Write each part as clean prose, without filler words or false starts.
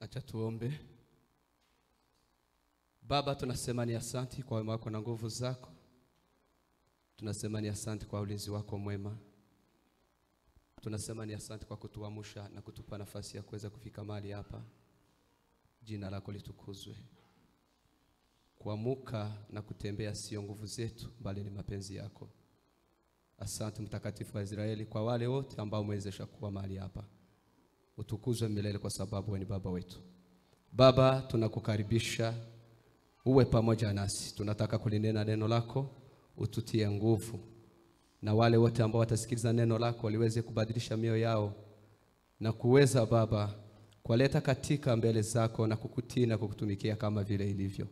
Acha tuombe. Baba, tunasema ni asante kwa wema wako na nguvu zako. Tunasema ni asante kwa ulinzi wako mwema. Tunasema ni asante kwa kutuamsha na kutupa nafasi ya kuweza kufika mahali hapa. Jina lako litukuzwe. Kuamuka na kutembea sio nguvu zetu bali ni mapenzi yako. Asante Mtakatifu wa Israeli kwa wale wote ambao umewezesha kuwa mahali hapa. Utukuzwe milele kwa sababu wewe ni baba wetu. Baba, tunakukaribisha uwe pamoja nasi. Tunataka kulinena neno lako, ututie nguvu. Na wale wote ambao watasikiliza neno lako liweze kubadilisha mioyo yao na kuweza Baba kuleta katika mbele zako na kukutii na kukutumikia kama vile ilivyo.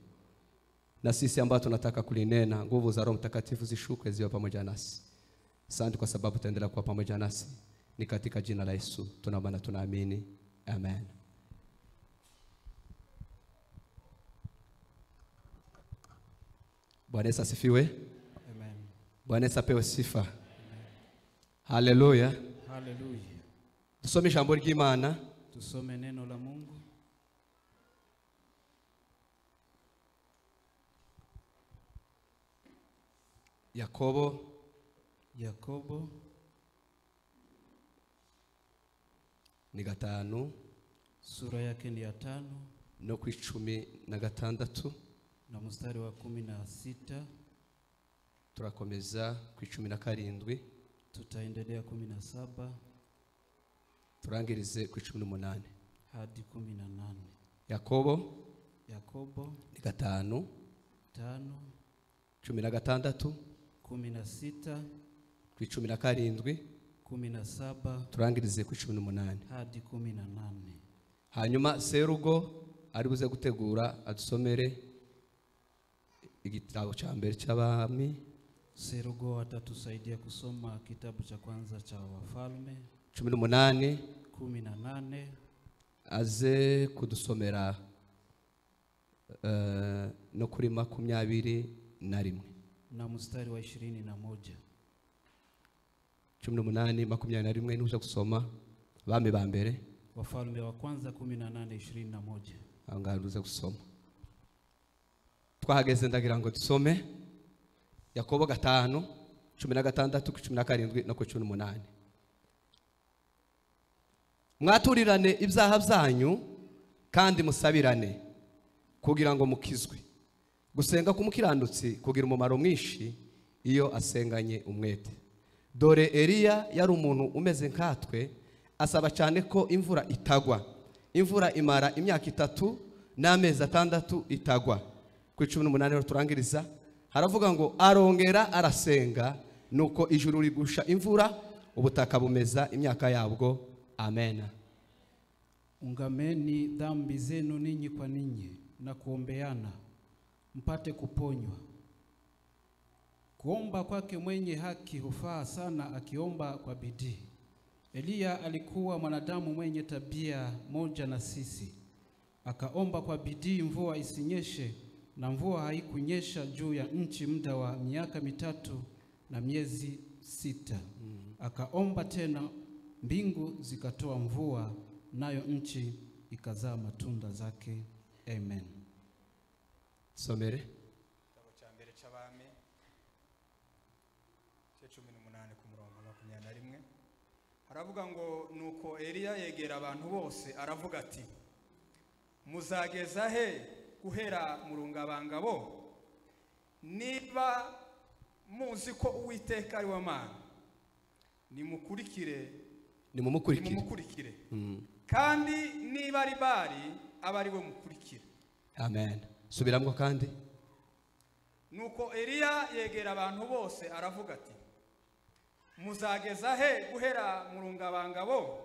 Na sisi ambao tunataka kulinena, nguvu za Roho Mtakatifu zishuke ziwe pamoja nasi. Asante kwa sababu utaendelea kuwa pamoja nasi. Ni katika jina la Yesu tunaomba na tunaamini. Amen. Bwana Yesu asifiwe. Amen. Bwana Yesu apewe sifa. Amen. Haleluya. Haleluya. Tusome jambo l'Imana. Tusome neno la Mungu. Yakobo ni 5 sura yake ni ya 5 no ku 16 na mstari wa 16. Turakomeza ku 17, tutaendelea 17, turangirize ku 18 hadi 18. Yakobo ni 5 16 ku 17, 17 turangirize ku 18 hadi 18. Hanyuma Serugo ari buze gutegura adusomere igitabo cha mbere cy'abami. Serugo atatusaidia kusoma kitabu cha kwanza cha Wafalme 18 aze kudusomera no kuri 21 na mstari wa 21. 18:21 nuja kusoma bami ba mbere Wafalme wa kwanza 18:21. Angaruza kusoma. Twahageze ndagira ngo tusome Yakobo 5 16 ku 17 no ku 18. Mwaturirane ibyaha byanyu kandi musabirane kugira ngo mukizwe. Gusenga k'umukiranutsi kugira umumaro mwinshi iyo asenganye umwete. Dore Eliya yari umuntu umeze nkatwe, asaba cyane ko imvura itagwa. Imvura imara imyaka 3 n'amezi 6 itagwa. Ku 18 turangiriza haravuga ngo arongera arasenga nuko ijuru rigusha imvura, ubutaka bumeza imyaka yabwo. Amen. Ungameni dhambi zenu ninyi kwa ninyi na kuombeana mpate kuponywa. Kuomba kwake mwenye haki hufaa sana akiomba kwa bidii. Eliya alikuwa mwanadamu mwenye tabia moja na sisi. Akaomba kwa bidii mvua isinyeshe, na mvua haikunyesha juu ya nchi muda wa miaka 3 na miezi 6. Akaomba tena, mbingu zikatoa mvua, nayo nchi ikazaa matunda zake. Amen. Somere Kitabo cha mbere cy'abami 18 ku murongo wa 21. Haravuga ngo nuko Eliya yegera abantu bose aravuga ati, muzageza he guhera mu rungabangabo? Niba muzi ko Uwiteka ari w'Imana, nimumukurikire. Kandi niba ari Bali aba ari we mukurikire. Amen. Subiramwo kandi. Nuko Eliya yegera abantu bose aravuga ati, muzageza he guhera mu rungabangabo?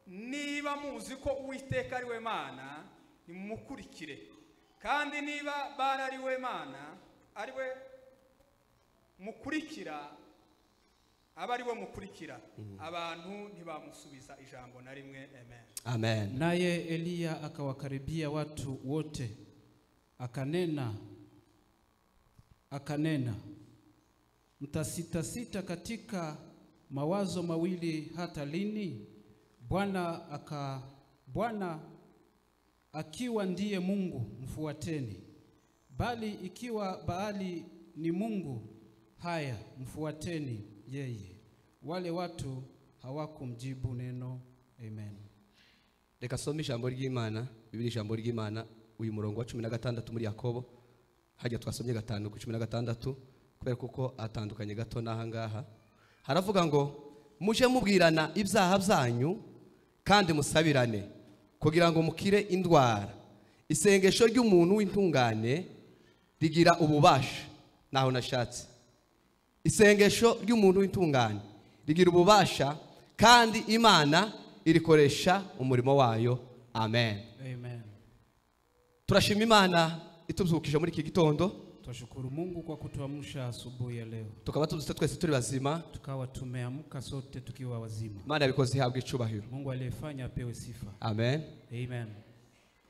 Niba muzi ko Uwiteka ari we Mana, nimumukurikire. Kandi niba Bali ari we Mana, ari we mukurikira, aba ari we mukurikira. Abantu ntibamusubiza ijambo na rimwe. Amen. Amen. Naye Eliya akawakaribia watu wote, akanena, mtasitasita katika mawazo mawili hata lini? Bwana akiwa ndiye Mungu mfuateni, bali ikiwa Baali ni mungu, haya mfuateni yeye. Wale watu hawakumjibu neno. Amen. Reka some ijambo ry'Imana, Biblia ijambo ry'Imana, uyu murongo wa 16 muri Yakobo, hajya twasomye 5 ku 16, kubera kuko atandukanye gato nahangaha. Haravuga ngo muje mubwirana ibyaha byanyu kandi musabirane kugira ngo mukire indwara. Isengesho ry'umuntu w'intungane rigira ububasha. Naho nashatse, isengesho ry'umuntu w'intungane rigira ububasha, kandi Imana irikoresha umurimo wayo. Amen. Amen. Turashima Imana itubyukije muri iki gitondo. Tunashukuru Mungu kwa kutuamsha asubuhi ya leo. Tukaba tuzite twese turi bazima. Tukawa tumeamka sote tukiwa wazima. Imana yabikoze ihabwe icubahiro. Mungu aliyefanya apewe sifa. Amen. Amen.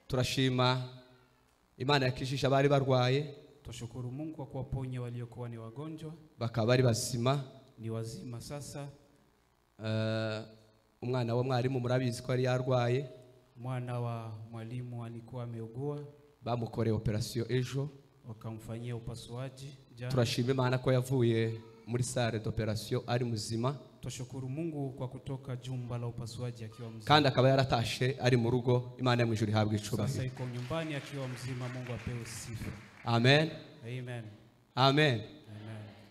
Turashima Imana yakijisha abari barwaye. Tunashukuru Mungu kwa kuwaponya waliokuwa ni wagonjwa, bakaba bari bazima, ni wazima sasa. Umwana wa mwarimu murabizi ko ari yarwaye. Mwana wa mwalimu alikuwa ameugua, bamukoreye operation ejo, wakamfanyia upasuaji jana. Turashima Imana ko yavuye muri salle d'operation ari muzima. Tunashukuru Mungu kwa kutoka jumba la upasuaji akiwa mzima, kandi akaba yaratashe ari mu rugo. Imana ya mwijuru ihabwe icubahiro. Sasa iko nyumbani akiwa mzima. Mungu apewe sifa. Amen. Amen. Amen. Amen.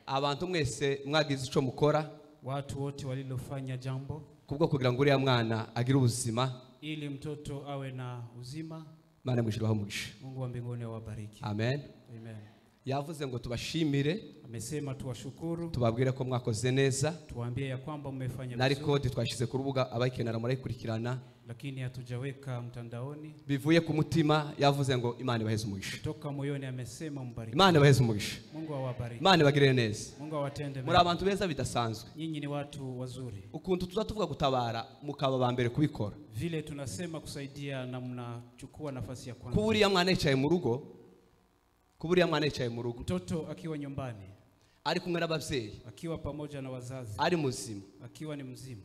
Abantu mwese mwagize ico mukora, watu wote walilofanya jambo kubwo kugira ngo uriya mwana agire ubuzima, ili mtoto awe na uzima. Imana ya mwijuru abamugisha. Mungu wa mbinguni awabariki. Amen. Amen. Yavuze ngo tubashimire, amesema tuwashukuru, tubabwire ko mwakoze neza. Tuambie ya kwamba mmefanya vizuri. Na record twashize ku rubuga abayikenera murayikurikirana, lakini hatujaweka mtandaoni. Bivuye ku mutima yavuze ngo Imana ibaheze umugisha. Kutoka moyoni amesema mbariki. Imana ibaheze umugisha. Mungu awabariki. Imana ibagirire neza. Mungu awatende mema. Muri abantu beza bidasanzwe. Nyinyi ni watu wazuri. Ukuntu tuzatuvuga gutabara mukaba ba mbere kubikora. Vile tunasema kusaidia na mnachukua nafasi ya kwanza. Kuburiya mwana yicaye mu rugo, kuburiya mwana yicaye mu rugo, mtoto akiwa nyumbani, ari kumwe n'abavyeyi, akiwa pamoja na wazazi, ari muzima, akiwa ni mzima,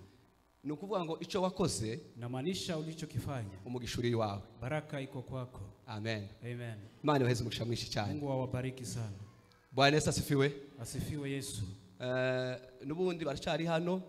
ni ukuvuga ngo ico wakoze, namaanisha ulichokifanya, umugishuri wawe, baraka iko kwako. Amen. Amen. Imana ibaheze umugisha mwinshi cyane. Mungu awabariki sana. Bwana Yesu asifiwe. Asifiwe Yesu. Nubundi baracari hano,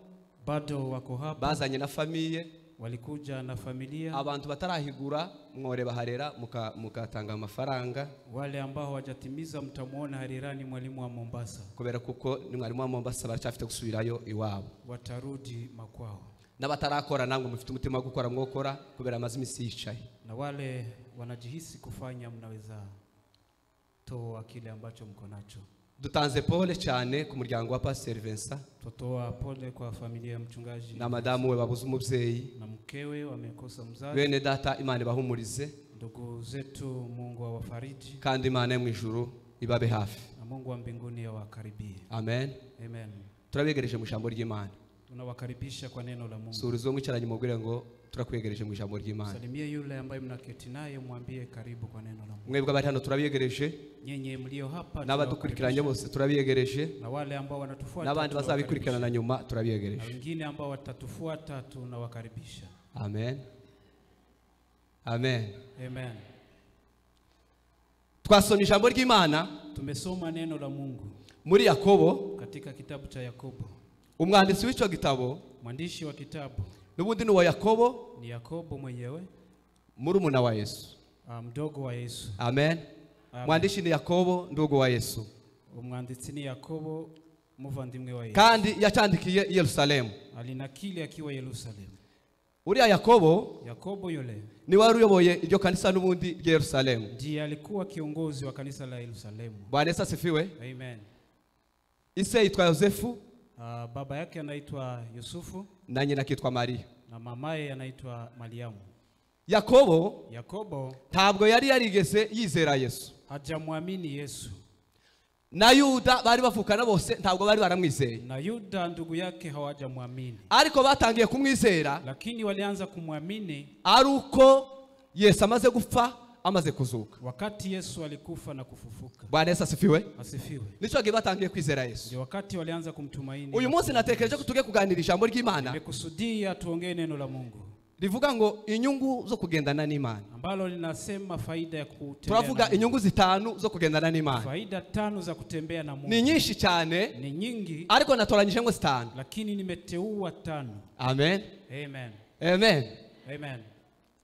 bado wako hapa, bazanye na famiye, walikuja na familia. Abantu batarahigura mwore baharera mukatanga amafaranga. Wale ambao hawajatimiza mtamuona harirani mwalimu wa Mombasa, kubera kuko ni mwalimu wa Mombasa baracafite gusubirayo iwabo, watarudi makwao. Na batarakora namwe mufite umutima wo gukora mwokora kubera amazimisi yicaye. Na wale wanajihisi kufanya, mnaweza toa kile ambacho mko nacho. Dutanze pole cyane ku muryango wa Pastor Vincent. Tutoa pole kwa familia ya mchungaji na madamu we babuze umuvyeyi, na mkewe wamekosa mzazi. Bene data Imana bahumurize. Ndugu zetu Mungu awafariji. Kandi Imana mu ijuru ibabe hafi. Na Mungu wa mbinguni awakaribie. Amen. Amen. Turabegereje mu jambo ry'Imana. Tunawakaribisha kwa neno la Mungu. Surizo mwicaranye mubwire ngo turakwegereje mu jambo ry'Imana. Salimia yule ambaye mnaketi naye, mwambie karibu kwa neno la Mungu. Mwebwe abari hano turabegereje. Nyenye mlio hapa n'abadukurikiranye bose turabegereje. Na wale ambao wanatufuata, n'abandi bazabikurikirana na nyuma turabegereje. Na wengine ambao watatufuata tunawakaribisha. Amen. Amen. Amen. Twasomye ijambo ry'Imana. Tumesoma neno la Mungu muri Yakobo, katika kitabu cha Yakobo. Umwanditsi w'ico gitabo, mwandishi wa kitabu, nubundi ni wa Yakobo, ni Yakobo mwenyewe, murumuna wa Yesu, mdogo wa Yesu. Amen. Mwandishi ni Yakobo, ndogo wa Yesu. Umwanditsi ni Yakobo, muvandimwe wa Yesu. Kandi yacandikiye Yerusalemu, alinakili akiwa Yerusalemu. Uriya Yakobo yule ni wari uyoboye iryo kanisa nubundi rya Yerusalemu. Ndiye alikuwa kiongozi wa kanisa la Yerusalemu. Bwana Yesu asifiwe. Amen. Ise yitwa Yosefu, baba yake anaitwa Yusufu, na nyina kitwa Maria, na mamaye anaitwa Mariamu. Yakobo ntabwo yari yarigeze yizera Yesu, hajamwamini Yesu. Na Yuda bari bavukana bose ntabwo bari baramwizeye. Na Yuda ndugu yake hawajamwamini. Ariko batangiye kumwizera, lakini walianza kumwamini aruko Yesu amaze gupfa, amaze kuzuka. Wakati Yesu alikufa na kufufuka. Bwana Yesu asifiwe. Asifiwe. Nico batangiye kwizera Yesu. Ndio wakati walianza kumtumaini. Uyu munsi natekereje ko tuge kuganira ijambo ry'Imana. Nimekusudia tuongee neno la Mungu. rivuga ngo inyungu zo kugendana n'Imana. ambalo linasema faida ya kutembea. Turavuga inyungu zitanu zo kugendana n'Imana. Faida 5 za kutembea na Mungu. Ni nyinshi cyane, ni nyingi, ariko natoranyije ngo zitanu. lakini nimeteua 5. Amen. Amen. Amen. Amen.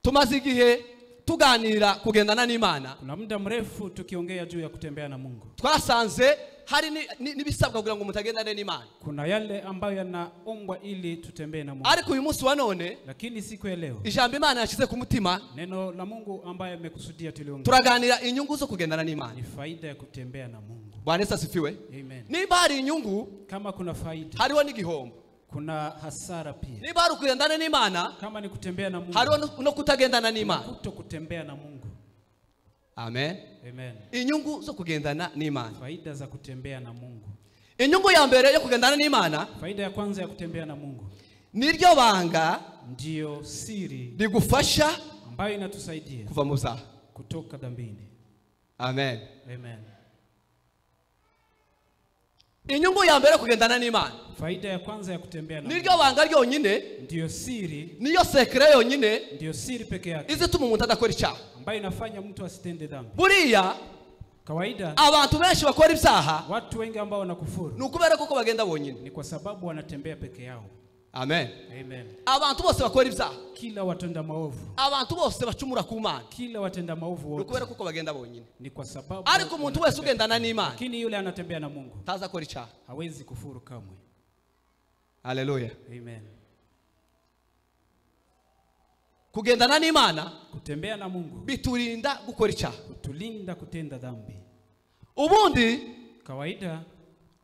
Tumaze igihe tuganira kugendana n'Imana. Kuna muda mrefu tukiongea juu ya kutembea na Mungu. Twasanze hari nibisabwa kugira ngo mutagendane n'Imana. Kuna yale ambayo yanaombwa ili tutembee na Mungu. Ariko uyu munsi wa none, lakini siku ya leo, ijambo Imana yashize ku mutima, neno la Mungu ambaye amekusudia tuliongea, turaganira inyungu zo kugendana n'Imana. ni faida ya kutembea na Mungu. Bwana Yesu asifiwe. Amen. Niba hari inyungu, Kama kuna faida, hariho n'igihombo. kuna hasara pia. Niba hari kugendana n'Imana, Kama ni kutembea na Mungu, hariho no kutagendana n'Imana. kuto kutembea na Mungu. Amen. Amen. Inyungu zo kugendana n'Imana. Faida za kutembea na Mungu. Inyungu ya mbere yo kugendana n'Imana, Faida ya kwanza ya kutembea na Mungu, niryo banga ndio siri rigufasha ambayo inatusaidia kuva mu byaha. kutoka dhambini. Amen. Amen. Inyungu ya mbere yo kugendana n'Imana, Faida ya kwanza ya kutembea na Mungu, niryo banga ryonyine, ndio siri, niyo sekre yonyine ndio siri peke yake izituma umuntu adakora icyaha. ambayo inafanya mtu asitende dhambi. Buriya Kawaida abantu benshi bakora ibyaha watu wengi ambao wanakufuru nukubera kuko bagenda bonyine. ni kwa sababu wanatembea peke yao. Amen. Amen. Abantu bose bakora ibyaha, Kila watenda maovu, abantu bose bacumura ku Mana kila watenda maovu nukubera wote kuko bagenda bonyine. ni kwa sababu, Ariko umuntu wese ugendana n'Imana lakini yule anatembea na Mungu taza akora icyaha. hawezi kufuru kamwe. Haleluya. Amen. Kugendana n'Imana Kutembea na Mungu biturinda gukora icyaha. kutulinda kutenda dhambi. Ubundi Kawaida,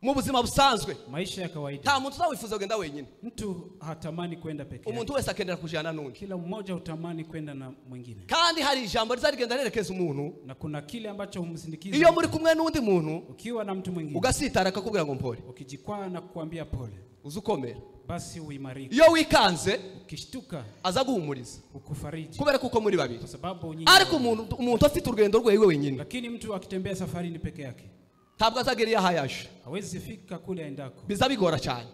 mu buzima busanzwe maisha ya kawaida, nta muntu uzawifuza kugenda wenyine. mtu hatamani kwenda peke yake. Umuntu wese akendera kujana n'undi, Kila mmoja hutamani kwenda na mwingine, kandi hari ijambo rizarigenda rerekeza umuntu. na kuna kile ambacho humsindikiza. Iyo muri kumwe n'undi muntu Ukiwa na mtu mwingine ugasitara akakubwira ngo mpore, ukijikwaa na kukuambia pole, uzukomera. basi uimarike. Iyo wikanze Ukishtuka aza guhumuriza ukufariji, kubera kuko muri babiri. kwa sababu nyinyi. Ariko umuntu afite urugendo rwewe wenyine Lakini mtu akitembea safarini peke yake ntabwo azagera iyo ahayaje, hawezi fika kule aendako. biza bigora cyane.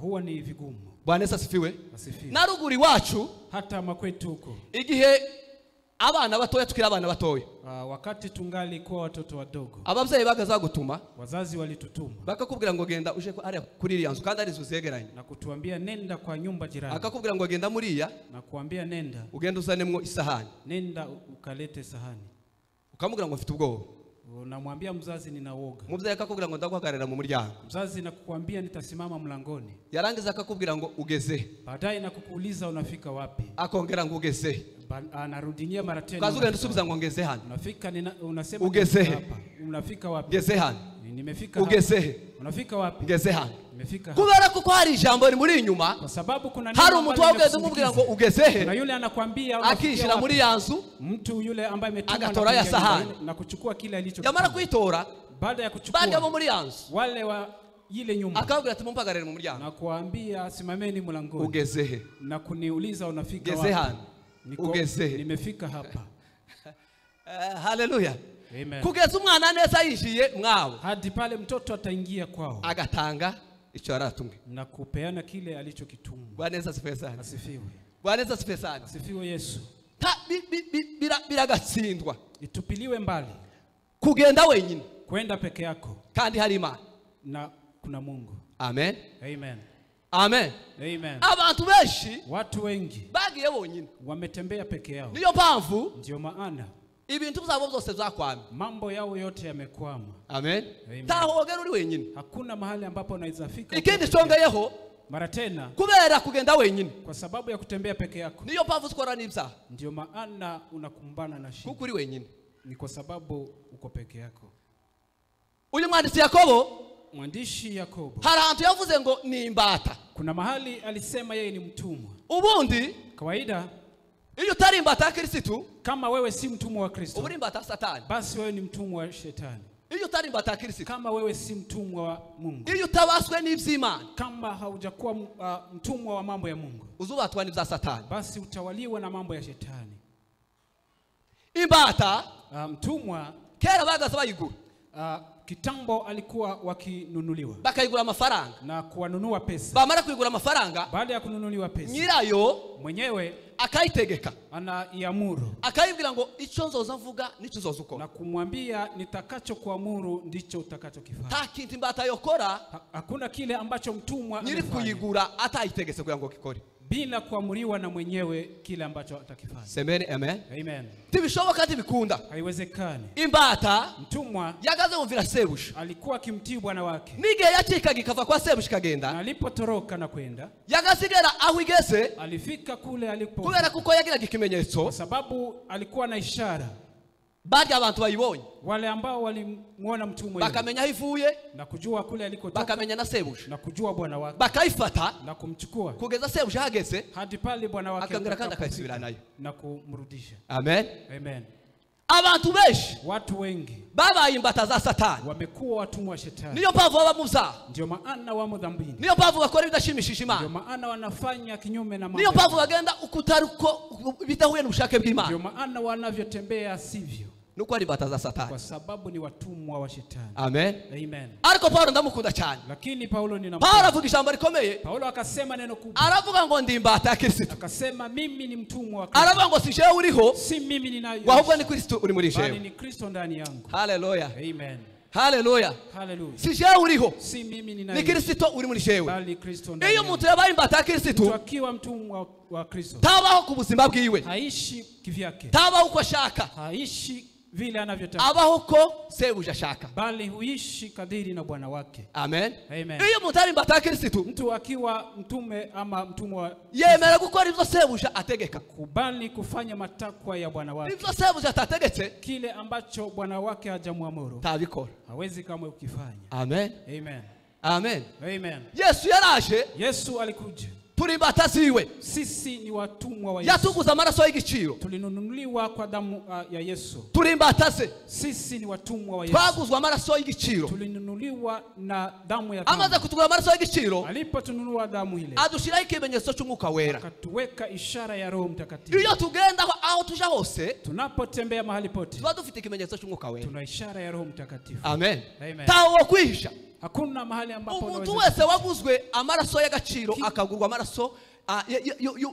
Huwa ni vigumu. Bwana Yesu asifiwe. Asifiwe. Na ruguru iwacu Hata makwetu huko, igihe abana batoya tukira abana batoya, wakati tungali kuwa watoto wadogo, ababyeyi bagaza gutuma wazazi walitutuma bakakubwira ngo genda uje ari kuri iriya nzu kandi ari inzu zegeranye, na kutuambia nenda kwa nyumba jirani, akakubwira ngo genda muriya na kuambia nenda, ugenda uzanemwo isahani, nenda ukalete sahani. ukamubwira ngo mfite ubwoba. Unamwambia mzazi nina woga. Umubyeyi akakubwira ngo ndaguhagarara mu muryango, Mzazi nakukwambia nitasimama mlangoni. yarangiza akakubwira ngo ugeze, Baadaye nakukuuliza unafika wapi, akongera ngo ugeze, anarudinia mara tena, kaza ugenda usubiza ngo ngeze hano, unafika unasema ugeze hapa, unafika wapi, ngeze hano, nimefika hapa, ugeze, unafika wapi, ngeze hano. nimefika hapa. Kubera kuko hari ijambo rimuri inyuma, Kwa sababu kuna hari umuntu wabweze umubwira ngo ugeze he, na yule anakuambia akishira muri yanzu, mtu yule ambaye ametumwa agatora ya sahani na kuchukua kile alicho, yamara kuitora baada ya bandi kuchukua abo muri yanzu wale wa ile nyumba, akabwira ati mumpagarare mu muryango, na kuambia simameni mlangoni, ugeze he, na kuniuliza unafika ugeze wapi, hano, ugeze he. nimefika hapa. Haleluya. Amen. Kugeza umwana neza yishiye mwabo, Hadi pale mtoto ataingia kwao agatanga icyo yaratumwe. na kupeana kile alichokitumwa. Bwana Yesu asifiwe sana. Asifiwe. Bwana Yesu asifiwe sana. Asifiwe Yesu. Biragatsindwa Itupiliwe mbali kugenda wenyine kwenda peke yako kandi hari Imana na kuna Mungu. Amen. Amen. Amen. Amen. Abantu benshi Watu wengi bagiye bonyine, wametembea peke yao, niyo mpamvu ndio maana ibintu byabo byose byakwama. mambo yao yote yamekwama. Amen. Amen. Tahogera uri wenyine. Hakuna mahali ambapo unaweza fika. Ikindi songeyeho Mara tena, kubera kugenda wenyine, kwa sababu ya kutembea peke yako, niyo mpamvu tukora n'ibyaha, ndio maana unakumbana na shida. kuko uri wenyine. Ni kwa sababu uko peke yako. Uyu mwanditsi Yakobo, Mwandishi Yakobo, hari ahantu yavuze ngo ni imbata. kuna mahali alisema yeye ni mtumwa. Ubundi Kawaida, iyo utari imbata ya Kristo, kama wewe si mtumwa wa Kristo, uba uri imbata ya Satani. basi wewe ni mtumwa wa Shetani. Iyo utari imbata ya Kristo, Kama wewe si mtumwa wa Mungu, iyo utabaswe n'ivy'Imana, kama haujakuwa mtumwa wa mambo ya Mungu, uzubatwa n'ivya Satani. basi utawaliwa na mambo ya Shetani. Imbata Mtumwa kera bagaza bayigura, kitambo alikuwa wakinunuliwa bakayigura amafaranga, na kuwanunua pesa. bamara kuyigura amafaranga, Baada ya kununuliwa pesa, nyirayo mwenyewe akaitegeka, anaiamuru, akaibwira ngo icyo nzoza mvuga nicyo uzoza ukora, na kumwambia nitakachokuamuru ndicho utakachokifanya. nta kintu imbata yokora Hakuna kile ambacho mtumwa nyiri amefanya kuyigura atayitegese kugira ngo kikore bila kuamuriwa na mwenyewe kile ambacho atakifanya. Semeni amen. Amen. Tibishoboka tibikunda. Haiwezekani. Imbata mtumwa yagaze umvira sebusha, alikuwa akimtii bwana wake, nige yacikaga ikava kwa sebusha kagenda, na alipotoroka na kwenda yagasigera aho igese, alifika kule alipo, kubera kuko yagiraga ikimenyetso, kwa sababu alikuwa na ishara. Baadhi abantu bayibonye, wale ambao walimuona mtumwa bakamenya ivuye na kujua kule alikotoka, bakamenya na sebusha, na kujua bwana wake, bakaifata na kumchukua kugeza sebusha hageze hadi pale bwana wake akangera kandi akayisubira nayo na kumrudisha. Amen. Amen. Abantu benshi, watu wengi babaye imbata za Satani, wamekuwa watumwa wa shetani. niyo mpamvu baba muza, ndio maana wamo dhambini, niyo mpamvu bakora bidashimishije Imana, ndio maana wanafanya kinyume na mambo, niyo mpamvu bagenda ukutaruko bitahuye n'ubushake bw'Imana, ndio maana wanavyotembea sivyo, nuko ari imbata za Satani, kwa sababu ni watumwa wa shetani. Amen. Amen. Ariko Paulo ndamukunda cyane, lakini Paulo Paulo avuga ijambo rikomeye, Paulo akasema neno kubwa, aravuga ngo ndi imbata ya Kristo, akasema mimi ni mtumwa wa Kristo, aravuga ngo si jewe uriho, si mimi ninayo, ahubwo ni Kristo uri muri jewe, bali ni Kristo ndani yangu. Haleluya. Amen. Haleluya. Haleluya. Si jewe uriho, si mimi ninayo, ni Kristo uri muri jewe, bali Kristo ndani iyo yangu. muntu yabaye imbata ya Kristo, akiwa mtumwa wa Kristo, tabaho ku buzima bwiwe, haishi kivyake, tabaho uko ashaka, haishi vile anavyotaka, abaho ko sebuja ashaka, bali huishi kadiri na bwana wake. Amen. Amen. Iyo muntu ari imbata ya Kristo, mtu akiwa mtume ama mtumwa, yemera gukora ivyo sebuja ategeka, kubali kufanya matakwa ya bwana wake, ivyo sebuja atategetse, kile ambacho bwana wake hajamwamuru tabikora, hawezi kama ukifanya. Amen. Amen. Amen. Amen. Yesu yaraje, Yesu alikuja, turi imbata ziwe, sisi ni watumwa wa Yesu, yatuguza amaraso y'igiciro, tulinunuliwa kwa damu ya Yesu, turi imbata ze, sisi ni watumwa wa Yesu, twaguzwa amaraso y'igiciro, tulinunuliwa na damu ya amaze kutugura amaraso y'igiciro, alipotununua damu ile adushiraho ikimenyetso cy'umwuka wera, akatuweka ishara ya Roho Mtakatifu. iyo tugenda aho tuja hose, tunapotembea mahali pote, tuba dufite ikimenyetso cy'umwuka wera, tuna ishara ya Roho Mtakatifu. Amen. Amen. Tawo kwihisha, hakuna mahali ambapo umuntu wese waguzwe amaraso y'agaciro akagurwa amaraso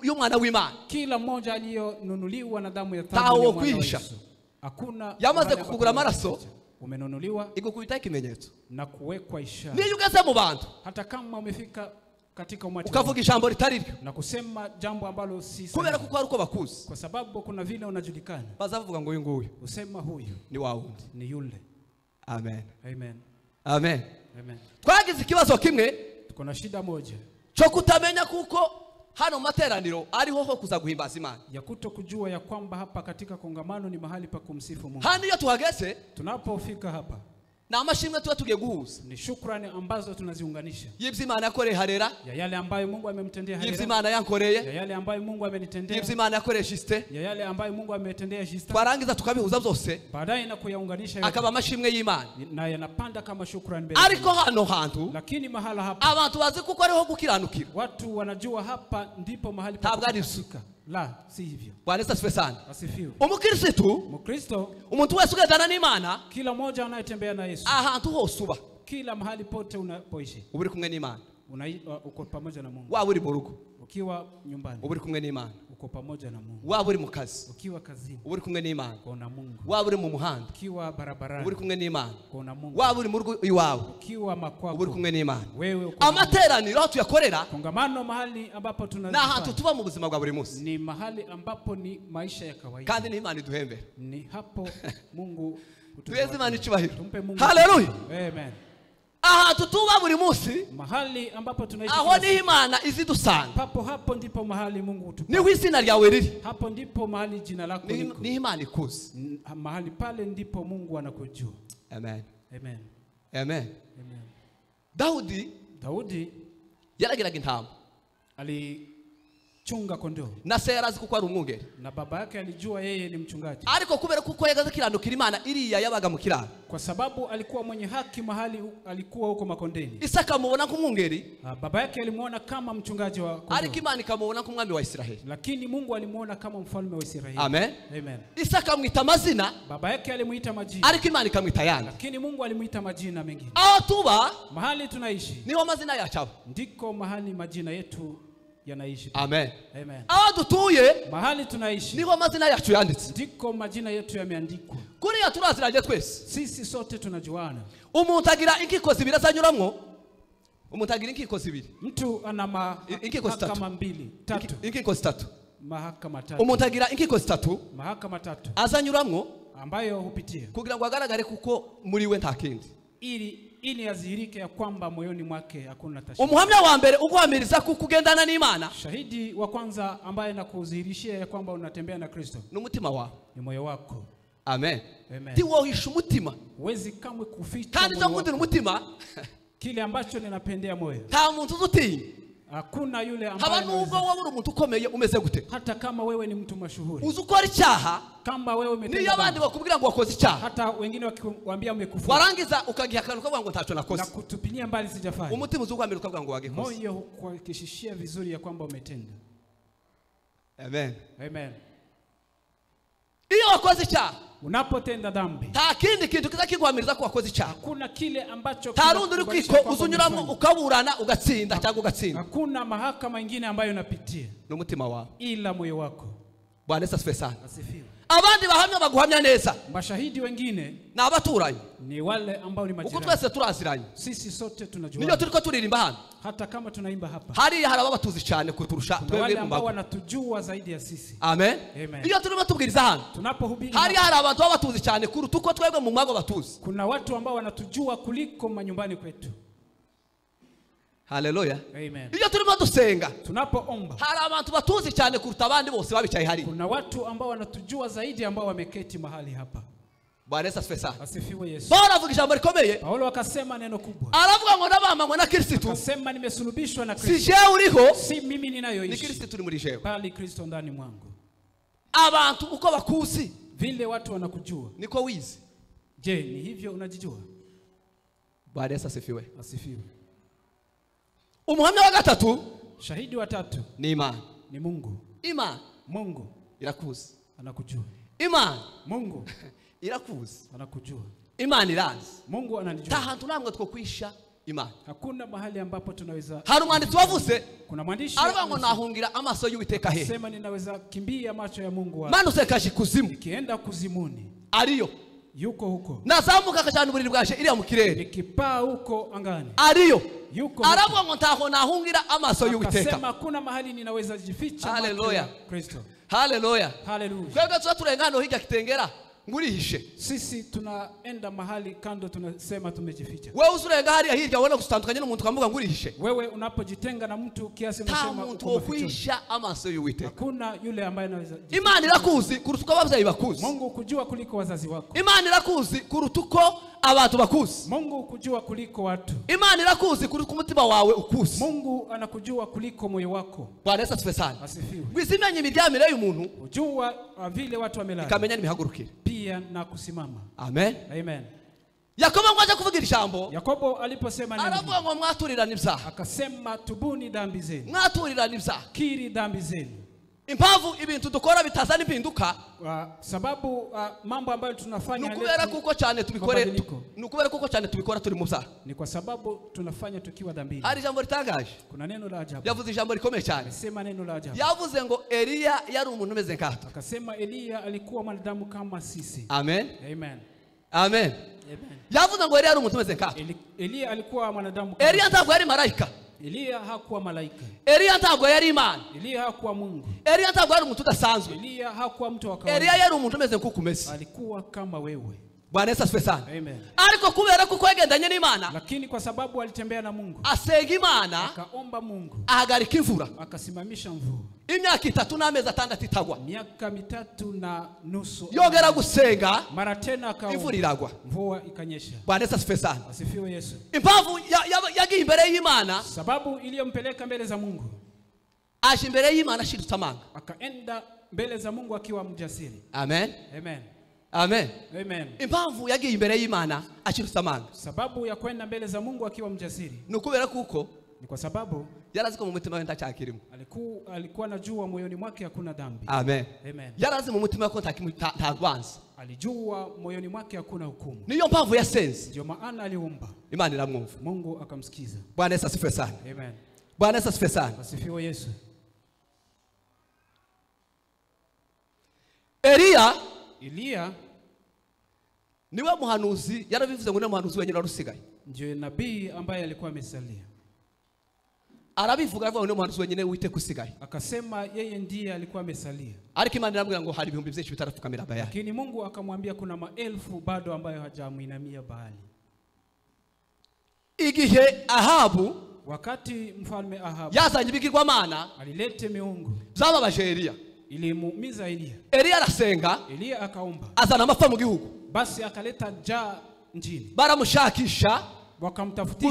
y'umwana w'Imana, kila mmoja aliyonunuliwa na damu ya tawo thamani ya kwihisha, Yesu, hakuna yamaze kukugura amaraso, umenunuliwa igukubita ikimenyetso na kuwekwa ishara. niyo ugeze mu bantu, hata kama umefika katika umati ukavuga ijambo ritari ryo, na kusema jambo ambalo si sahihi, kubera kuko ari uko bakuzi, kwa sababu kuna vile unajulikana, bazavuga ngo uyu nguyu usema huyu ni wa wundi. ni yule. Amen. Amen. Amen. Amen. Twagize ikibazo kimwe, tuko na shida moja cyo kutamenya kuko hano materaniro ariho ho kuza guhimbaza Imana, ya kutokujua ya kwamba hapa katika kongamano ni mahali pa kumsifu Mungu. hano iyo tuhageze, tunapofika hapa na amashimwe tuba tugiye guhuza, ni shukrani ambazo tunaziunganisha, y'ibyo Imana yakoreye Harera, ya yale ambayo Mungu amemtendea y'ibyo Harera, Imana yankoreye, ya yale ambayo Mungu amenitendea, y'ibyo Imana yakoreye Justin, ya yale ambayo Mungu ametendea Justin, twarangiza tukabihuza byose, baadaye na kuyaunganisha yote, akaba amashimwe y'Imana. na yanapanda kama shukrani mbele. Ariko hano hantu lakini mahala hapa abantu bazi kuko ariho gukiranukira, watu wanajua hapa ndipo mahali pa ntabwo ari kutakasika. La, si hivyo. Bwana Yesu asifiwe sana. Asifiwe. Umukristo, Mkristo, umuntu wese ugendana n'Imana, kila mmoja anayetembea na Yesu, ahantu hose uba, kila mahali pote unapoishi, uba uri kumwe n'Imana, uko pamoja na Mungu. waba uri mu rugo, Ukiwa nyumbani, uba uri kumwe n'Imana, uko pamoja na Mungu. waba uri mu kazi, Ukiwa kazini, uba uri kumwe n'Imana, uko na Mungu. waba uri mu muhanda, Ukiwa barabarani, uba uri kumwe n'Imana, uko na Mungu. waba uri mu rugo iwawe, Ukiwa makwako, uba uri kumwe n'Imana. wewe uko na Mungu. Amateraniro aho tuyakorera Kongamano mahali ambapo ni ahantu tunazifanya tuba mu buzima bwa buri munsi, ni mahali ambapo ni maisha ya kawaida, kandi n'Imana iduhembera. ni hapo Mungu Tuweze Imana icyubahiro. tumpe Mungu. Haleluya. Amen. Ahantu tuba buri munsi, Mahali ambapo tunaishi, aho ni Imana izidusanga, papo hapo ndipo mahali Mungu hutupa. niho izina ryawe riri, Hapo ndipo mahali jina lako liko. ni Imana ikuzi. Mahali pale ndipo Mungu anakujua. Amen. Amen. Amen. Amen. Daudi yaragiraga intama, alichunga kondoo, na se yarazi kuko ari umwungeri, na baba yake alijua yeye ni mchungaji, ariko kubera kuko yagaze kiranukira Imana iriya yabaga mu kiraro, kwa sababu alikuwa mwenye haki mahali alikuwa huko makondeni. Isaka amubona nk'umwungeri, Baba yake alimuona kama mchungaji wa kondoo, ariko Imana ikamubona nk'umwami wa Israeli. lakini Mungu alimuona kama mfalme wa Israeli. Amen. Amen. Isaka amwita amazina, Baba yake alimuita majina, ariko Imana ikamwita yandi. lakini Mungu alimuita majina mengine. Aho tuba Mahali tunaishi niho amazina yacu aba, ndiko mahali majina yetu yanaishi. Amen. Amen. Aho dutuye Mahali tunaishi niho amazina yacu yanditse. ndiko majina yetu yameandikwa. Kuriya turaziranye twese. Sisi sote tunajuana. Umuntu agira inkiko zibiri azanyuramwo. Umuntu agira inkiko zibiri. Mtu ana mahakama mbili, tatu. Inkiko zitatu. Mahakama tatu. Umuntu agira inkiko zitatu. Mahakama tatu. Azanyuramwo ambayo hupitia kugira ngo agaragare kuko muri we nta kindi. Ili yazihirike ya kwamba moyoni mwake hakuna tashwishi. Umuhamya wa mbere uguhamiriza kuko ugendana n'Imana. Shahidi wa kwanza ambaye nakudhihirishia ya kwamba unatembea na Kristo n'umutima wawe, ni moyo wako. Amen. Amen. Ti wohisha umutima. Huwezi kamwe kuficha kandi zo nkundira umutima kile ambacho ninapendea moyo. Nta muntu uzutinya. Hakuna yule ambaye haba nubwo wowe uri umuntu ukomeye umeze gute. Hata kama wewe ni mtu mashuhuri. Uzukora icyaha. Kama wewe umetenda. Niyo abandi bakubwira ngo wakoze icyaha. Hata wengine wakiwaambia umekufuru. Warangiza ukagihakana ukavuga ngo ntacho nakoze. Na kutupilia mbali sijafanya. Umutima uzukwamira ukavuga ngo wagikoze. Moyo kuhakikishia vizuri ya kwamba umetenda. Amen. Amen. Iyo wakoze icyaha, unapotenda dhambi, nta kindi kintu kiza kiguhamiriza ko wakoze icyaha. Hakuna kile ambacho tarundi uri kwiko uzunyuramo ukaburana ugatsinda cyangwa ugatsinda. Hakuna mahakama nyingine ambayo unapitia n'umutima wawe ila moyo wako. Bwana Yesu asifiwe sana. Asifiwe. Abandi bahamya baguhamya neza. Mashahidi wengine na abaturanyi ni wale ambao ni majirani. Uko twese turaziranye. Sisi sote tunajuana. Niyo turiko turirimba hano. Hata kama tunaimba hapa. Hari ababatuzi cyane kuturusha twebwe ambao wanatujua zaidi ya sisi. Amen. Amen. Iyo turimo tubwiriza hano. Tunapohubiri. Hari abantu babatuzi cyane kuruta uko twebwe mu mwago batuzi. Kuna watu ambao wanatujua kuliko manyumbani kwetu. Haleluya. Amen. Iyo turimo dusenga, tunapoomba, hari abantu batuzi cyane kuruta abandi bose babicaye hari. Kuna watu ambao wanatujua zaidi ambao wameketi mahali hapa. Bwana Yesu asifiwe sana. Asifiwe Yesu. Paulo avuga ijambo rikomeye. Paulo akasema neno kubwa. Aravuga ngo nabamanywe na Kristo. Akasema nimesulubishwa na Kristo. Si je uriho, si mimi ninayoishi. Ni Kristo turi muri jewe. Bali Kristo ndani mwangu. Abantu uko bakuzi, vile watu wanakujua, niko wizi. Je, ni hivyo unajijua? Bwana Yesu asifiwe. Asifiwe. Umuhamya wa gatatu, shahidi wa tatu, ni Imana. Ni Mungu. Imana. Mungu irakuzi. Anakujua. Imana. Mungu irakuzi. Anakujua. Imana irazi. Mungu ananijua. Tahantu namwe twokwisha Imana. Hakuna mahali ambapo tunaweza. Hari umwanditsi wavuze. Kuna mwandishi aravuga ngo nahungira amaso y'Uwiteka he. Sema ninaweza kimbia macho ya Mungu wangu. Manuse kaje kuzimu. Nikienda kuzimuni. Ariyo. Yuko huko. Nazamuka kachana uburiri bwashe iriya mu kirere. Nikipaa huko angani. Ariyo. Yuko. Aravuga ngo ntaho nahungira amaso y'Uwiteka. Akasema kuna mahali ninaweza jificha. Haleluya. Kristo. Haleluya. Haleluya. Kwega tuturengano hija kitengera ngurihishe. Sisi tunaenda mahali kando tunasema tumejificha. Wewe usurenga hali hirya wona gustandukanye n'umuntu kamuga ngurihishe. Wewe unapojitenga na mtu kiasi unasema ukwisha amaso y'Uwiteka. Hakuna yule ambaye anaweza. Imana irakuzi kurutuko abavyayi bakuzi. Mungu kujua kuliko wazazi wako. Imana irakuzi kurutuko abantu bakuzi. Mungu kujua kuliko watu. Imana irakuzi kurutuko umutima wawe ukuzi. Mungu anakujua kuliko moyo wako. Bwana Yesu asifiwe sana. Asifiwe. Gwizimenye imiryamire y'umuntu. Ujua vile watu wamelala. Ikamenya n'imihagurukire. Pia na kusimama. Amen. Amen. Yakobo ngwaje kuvugira ijambo. Yakobo aliposema nini? Aravuga ngo mwaturirana ibyaha. Akasema tubuni dhambi zenu. Mwaturirana ibyaha. Kiri dhambi zenu. Impamvu ibintu dukora bitazana impinduka. Sababu mambo ambayo tunafanya nukubera kuko cyane tubikore. Nukubera kuko cyane tubikora turi mu byaha. Ni kwa sababu tunafanya tukiwa dhambini. Hari ijambo ritangaje. Kuna neno la ajabu. Yavuze ijambo rikomeye cyane. Sema neno la ajabu. Yavuze ngo Eliya yari umuntu umeze nkatwe. Akasema Eliya alikuwa mwanadamu kama sisi. Amen. Amen. Amen. Amen. Yavuze ngo Eliya yari umuntu umeze nkatwe. Eliya alikuwa mwanadamu kama Eliya ntabwo yari malaika. Eliya hakuwa malaika. Eliya ntabwo yari Imana. Eliya hakuwa Mungu. Eliya ntabwo yari umuntu udasanzwe. Eliya hakuwa mtu wa kawaida. Eliya yari umuntu umeze nk'ukumesi. Alikuwa kama wewe. Bwana Yesu asifiwe sana. Amen. Ariko kubera kuko yagendanye n'Imana. Lakini kwa sababu alitembea na Mungu. Asenga Imana. Akaomba Mungu. Ahagarika imvura. Akasimamisha mvua. Imyaka 3 n'amezi 6 itagwa. Miaka 3 na nusu. Yongera gusenga. Mara tena akaomba. Imvura iragwa. Mvua ikanyesha. Bwana Yesu asifiwe sana. Asifiwe Yesu. Impamvu yagiye imbere y'Imana. Sababu iliyompeleka mbele za Mungu. Aje imbere y'Imana ashirutse amanga. Akaenda mbele za Mungu akiwa mjasiri. Amen. Amen. Amen. Amen. Impamvu yagiye imbere y'Imana ashirutse amanga. Sababu ya kwenda mbele za Mungu akiwa mjasiri. Nukubera kuko ni kwa sababu yarazi ko mu mutima we ntacyakirimo. Alikuwa anajua moyoni mwake hakuna dhambi. Amen. Amen. Yarazi mu mutima ko ntagwanza. Alijua moyoni mwake hakuna hukumu. Niyo mpamvu yasenze. Ndio maana aliomba. Imana iramwumva. Mungu akamsikiza. Bwana Yesu asifiwe sana. Amen. Bwana Yesu asifiwe sana. Asifiwe Yesu. Eliya niwe muhanuzi yarabivuze ngo ni muhanuzi wenyine warusigaye. ndio nabii ambaye alikuwa amesalia. Arabivuga avuga ngo ni muhanuzi wenyine Uwiteka usigaye. Akasema yeye ndiye alikuwa amesalia. Ariko Imana iramubwira ngo hari ibihumbi byinshi bitarafukamira Bayali. Lakini Mungu akamwambia kuna maelfu bado ambayo hajamuinamia Baali. Igihe Ahabu Wakati mfalme Ahabu yazanye ibigirwamana alilete miungu zababaje Eliya, ilimuumiza Eliya. Eliya arasenga, Eliya akaomba, azana amapfa mu gihugu. basi akaleta njaa nchini. Baramushakisha, Wakamtafutisha,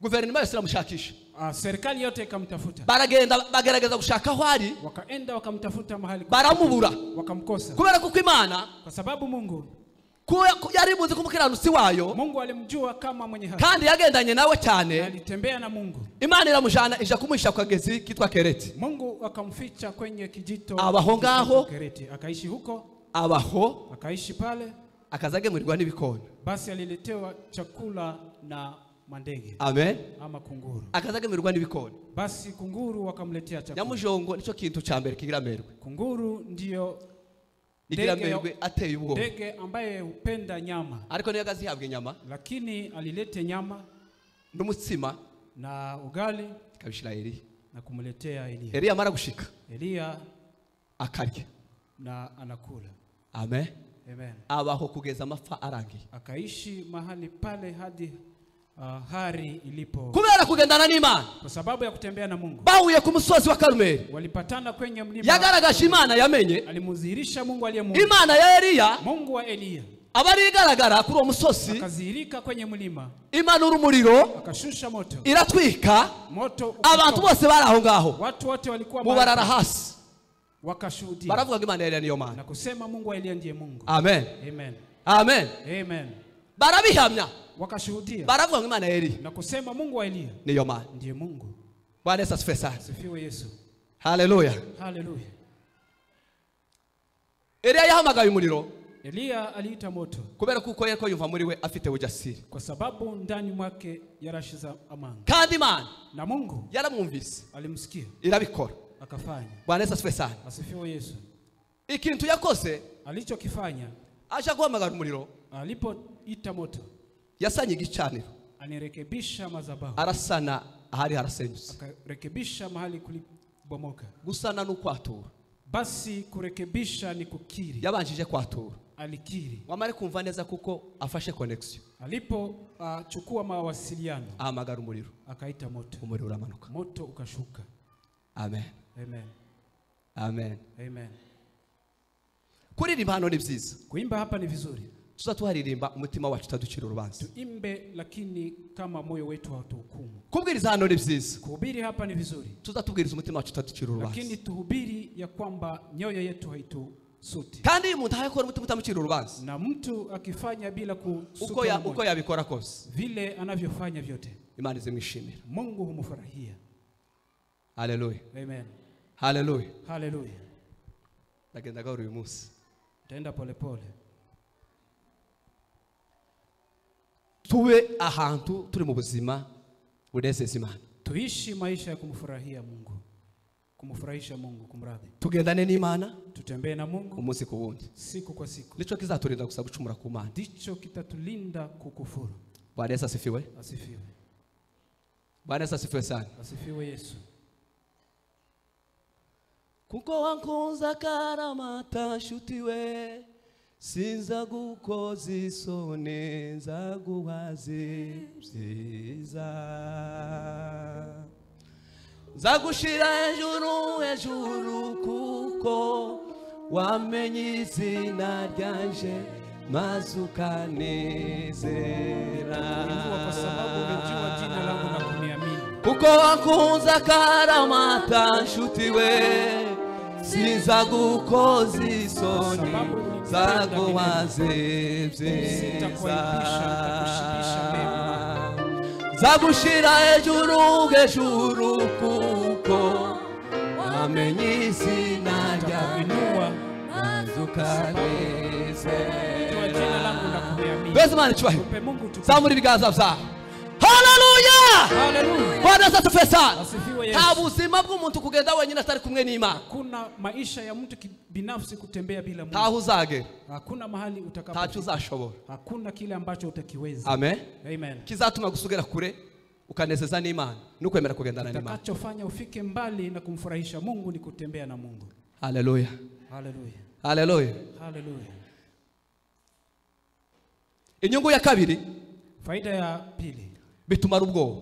guverinoma yose iramushakisha. serikali yote ikamtafuta. Baragenda bagerageza gushaka aho ari, Wakaenda wakamtafuta mahali, baramubura, wakamkosa. kubera kuko Imana, Kwa sababu Mungu yari muzi kumukiranutsi wayo, Mungu alimjua kama mwenye haki, kandi yagendanye nawe cyane. alitembea na Mungu. Imana iramujana ija kumuhisha ku kagezi kitwa Kereti. Mungu akamficha kwenye kijito Abaho ngaho, Kereti, akaishi huko, abaho akaishi pale. akazagemurirwa n'ibikona. Basi aliletewa chakula na mandege Amen. ama kunguru. Akazagemurirwa n'ibikona. Basi kunguru wakamletea chakula. Nyamujongo nico kintu ca mbere kigira merwe. Kunguru ndio Igira merwe ateye ubwo. ndege ambaye hupenda nyama. Ariko niyo gazihabwe inyama, Lakini alilete nyama n'umutsima na ugali kabishira Eliya. na kumletea Eliya. Eliya amara gushika Eliya akarya. na anakula. Amen. Amen. Abaho kugeza amapfa arangiye. Akaishi mahali pale hadi hari ilipo. Kubera kugendana n'Imana, Kwa sababu ya kutembea na Mungu, bahuye ku musozi wa Karumeli, walipatana kwenye mlima. yagaragaje Imana yamenye, Alimudhihirisha Mungu aliye Mungu. Imana ya Eliya Mungu wa Eliya abari igaragara kuri uwo musozi. akazihirika kwenye mlima, Imana urumuriro akashusha moto, iratwika, moto abantu bose bari aho ngaho watu wote walikuwa mubarara hasi, wakashuhudia baravuga ngo Imana ya Eliya niyo Mana. na kusema Mungu wa Eliya ndiye Mungu. Amen. Amen. Amen. Amen. Barabihamya, Wakashuhudia baravuga ngo Imana ya Eliya na kusema Mungu wa Eliya niyo Mana. ndiye Mungu. Bwana Yesu asifiwe sana. Sifiwe Yesu. Haleluya. Haleluya. Eliya yahamagaye umuriro Eliya aliita moto kubera kuko yako yumva muri we afite ujasiri, kwa sababu ndani mwake yarashiza amani, kandi Imana na Mungu yaramwumvise alimsikia irabikora. akafanya. Bwana Yesu asifiwe sana. Asifiwe Yesu. Ikintu yakoze Alichokifanya, aje guhamagara umuriro, alipoita moto yasanye igicaniro, anirekebisha madhabahu, arasana ahari harasenyutse. akarekebisha mahali kulibomoka. Gusana n'ukwatura, Basi kurekebisha ni kukiri. yabanjije kwatura. Alikiri. Wamare kumva neza kuko afashe connection, Alipo chukua mawasiliano, ahamagara umuriro, akaita moto, umuriro uramanuka. moto ukashuka. Amen. Amen. Amen. Amen. Kuririmba hano ni byiza, Kuimba hapa ni vizuri. tuza tuharirimba umutima wacu utaducira urubanza. Tuimbe lakini kama moyo wetu hautuhukumu. Kubwiriza hano ni byiza, Kuhubiri hapa ni vizuri. tuza tubwiriza umutima wacu utaducira urubanza. Lakini tuhubiri ya kwamba nyoyo yetu haitusuti. Kandi iyo umuntu ahakora umutima utamucira urubanza, Na mtu akifanya bila kusuta uko yabikora kose, vile anavyofanya vyote, Imana izimwishimira. Mungu humfurahia. Haleluya. Amen. Haleluya. Haleluya. Ndagenda gahoro uyu munsi. Taenda polepole. Tube ahantu turi mu buzima bunezeza Imana. Tuishi maisha ya kumfurahia Mungu. Kumfurahisha Mungu, kumradhi. Tugendane n'Imana, Tutembee na Mungu umunsi ku wundi. siku kwa siku. Nico kizaturinda gusa gucumura ku Mana. Ndicho kitatulinda kukufuru. Bwana Yesu asifiwe. Asifiwe. Bwana Yesu asifiwe sana. Asifiwe Yesu. Kuko wankunza karamata nshuti we, sinza gukoza isoni nzaguhaze byiza, nzagushira hejuru kuko wamenye izina ryanje maze ukanezera. Inua kwa sababu umejua jina langu na kuniamini. Kuko wankunza karamata nshuti we, sinza gukoza isoni zaguhaze byiza, nzagushira hejuru kuko wamenye izina ryawe maze ukanezera. Jina langu na kuniamini. Beza Imana icyubahiro. Mpe Mungu tukufu. Zamura ibiganza byawe. Hallelujah. Haleluya. Bwana asifiwe sana. Asifiwe Yesu. Nta buzima bw'umuntu kugenda wenyine atari kumwe n'Imana. Hakuna maisha ya mtu binafsi kutembea bila Mungu. Ntaho uzagera. Hakuna mahali utakapo. Ntacyo uzashobora. Hakuna kile ambacho utakiweza. Amen. Amen. Kizatuma gusugera kure ukanezeza n'Imana nukwemera kugendana n'Imana. Utakachofanya ufike mbali na kumfurahisha Mungu ni kutembea na Mungu. Haleluya. Haleluya. Haleluya. Haleluya. Inyungu ya kabiri, faida ya pili, bitumara ubwoba.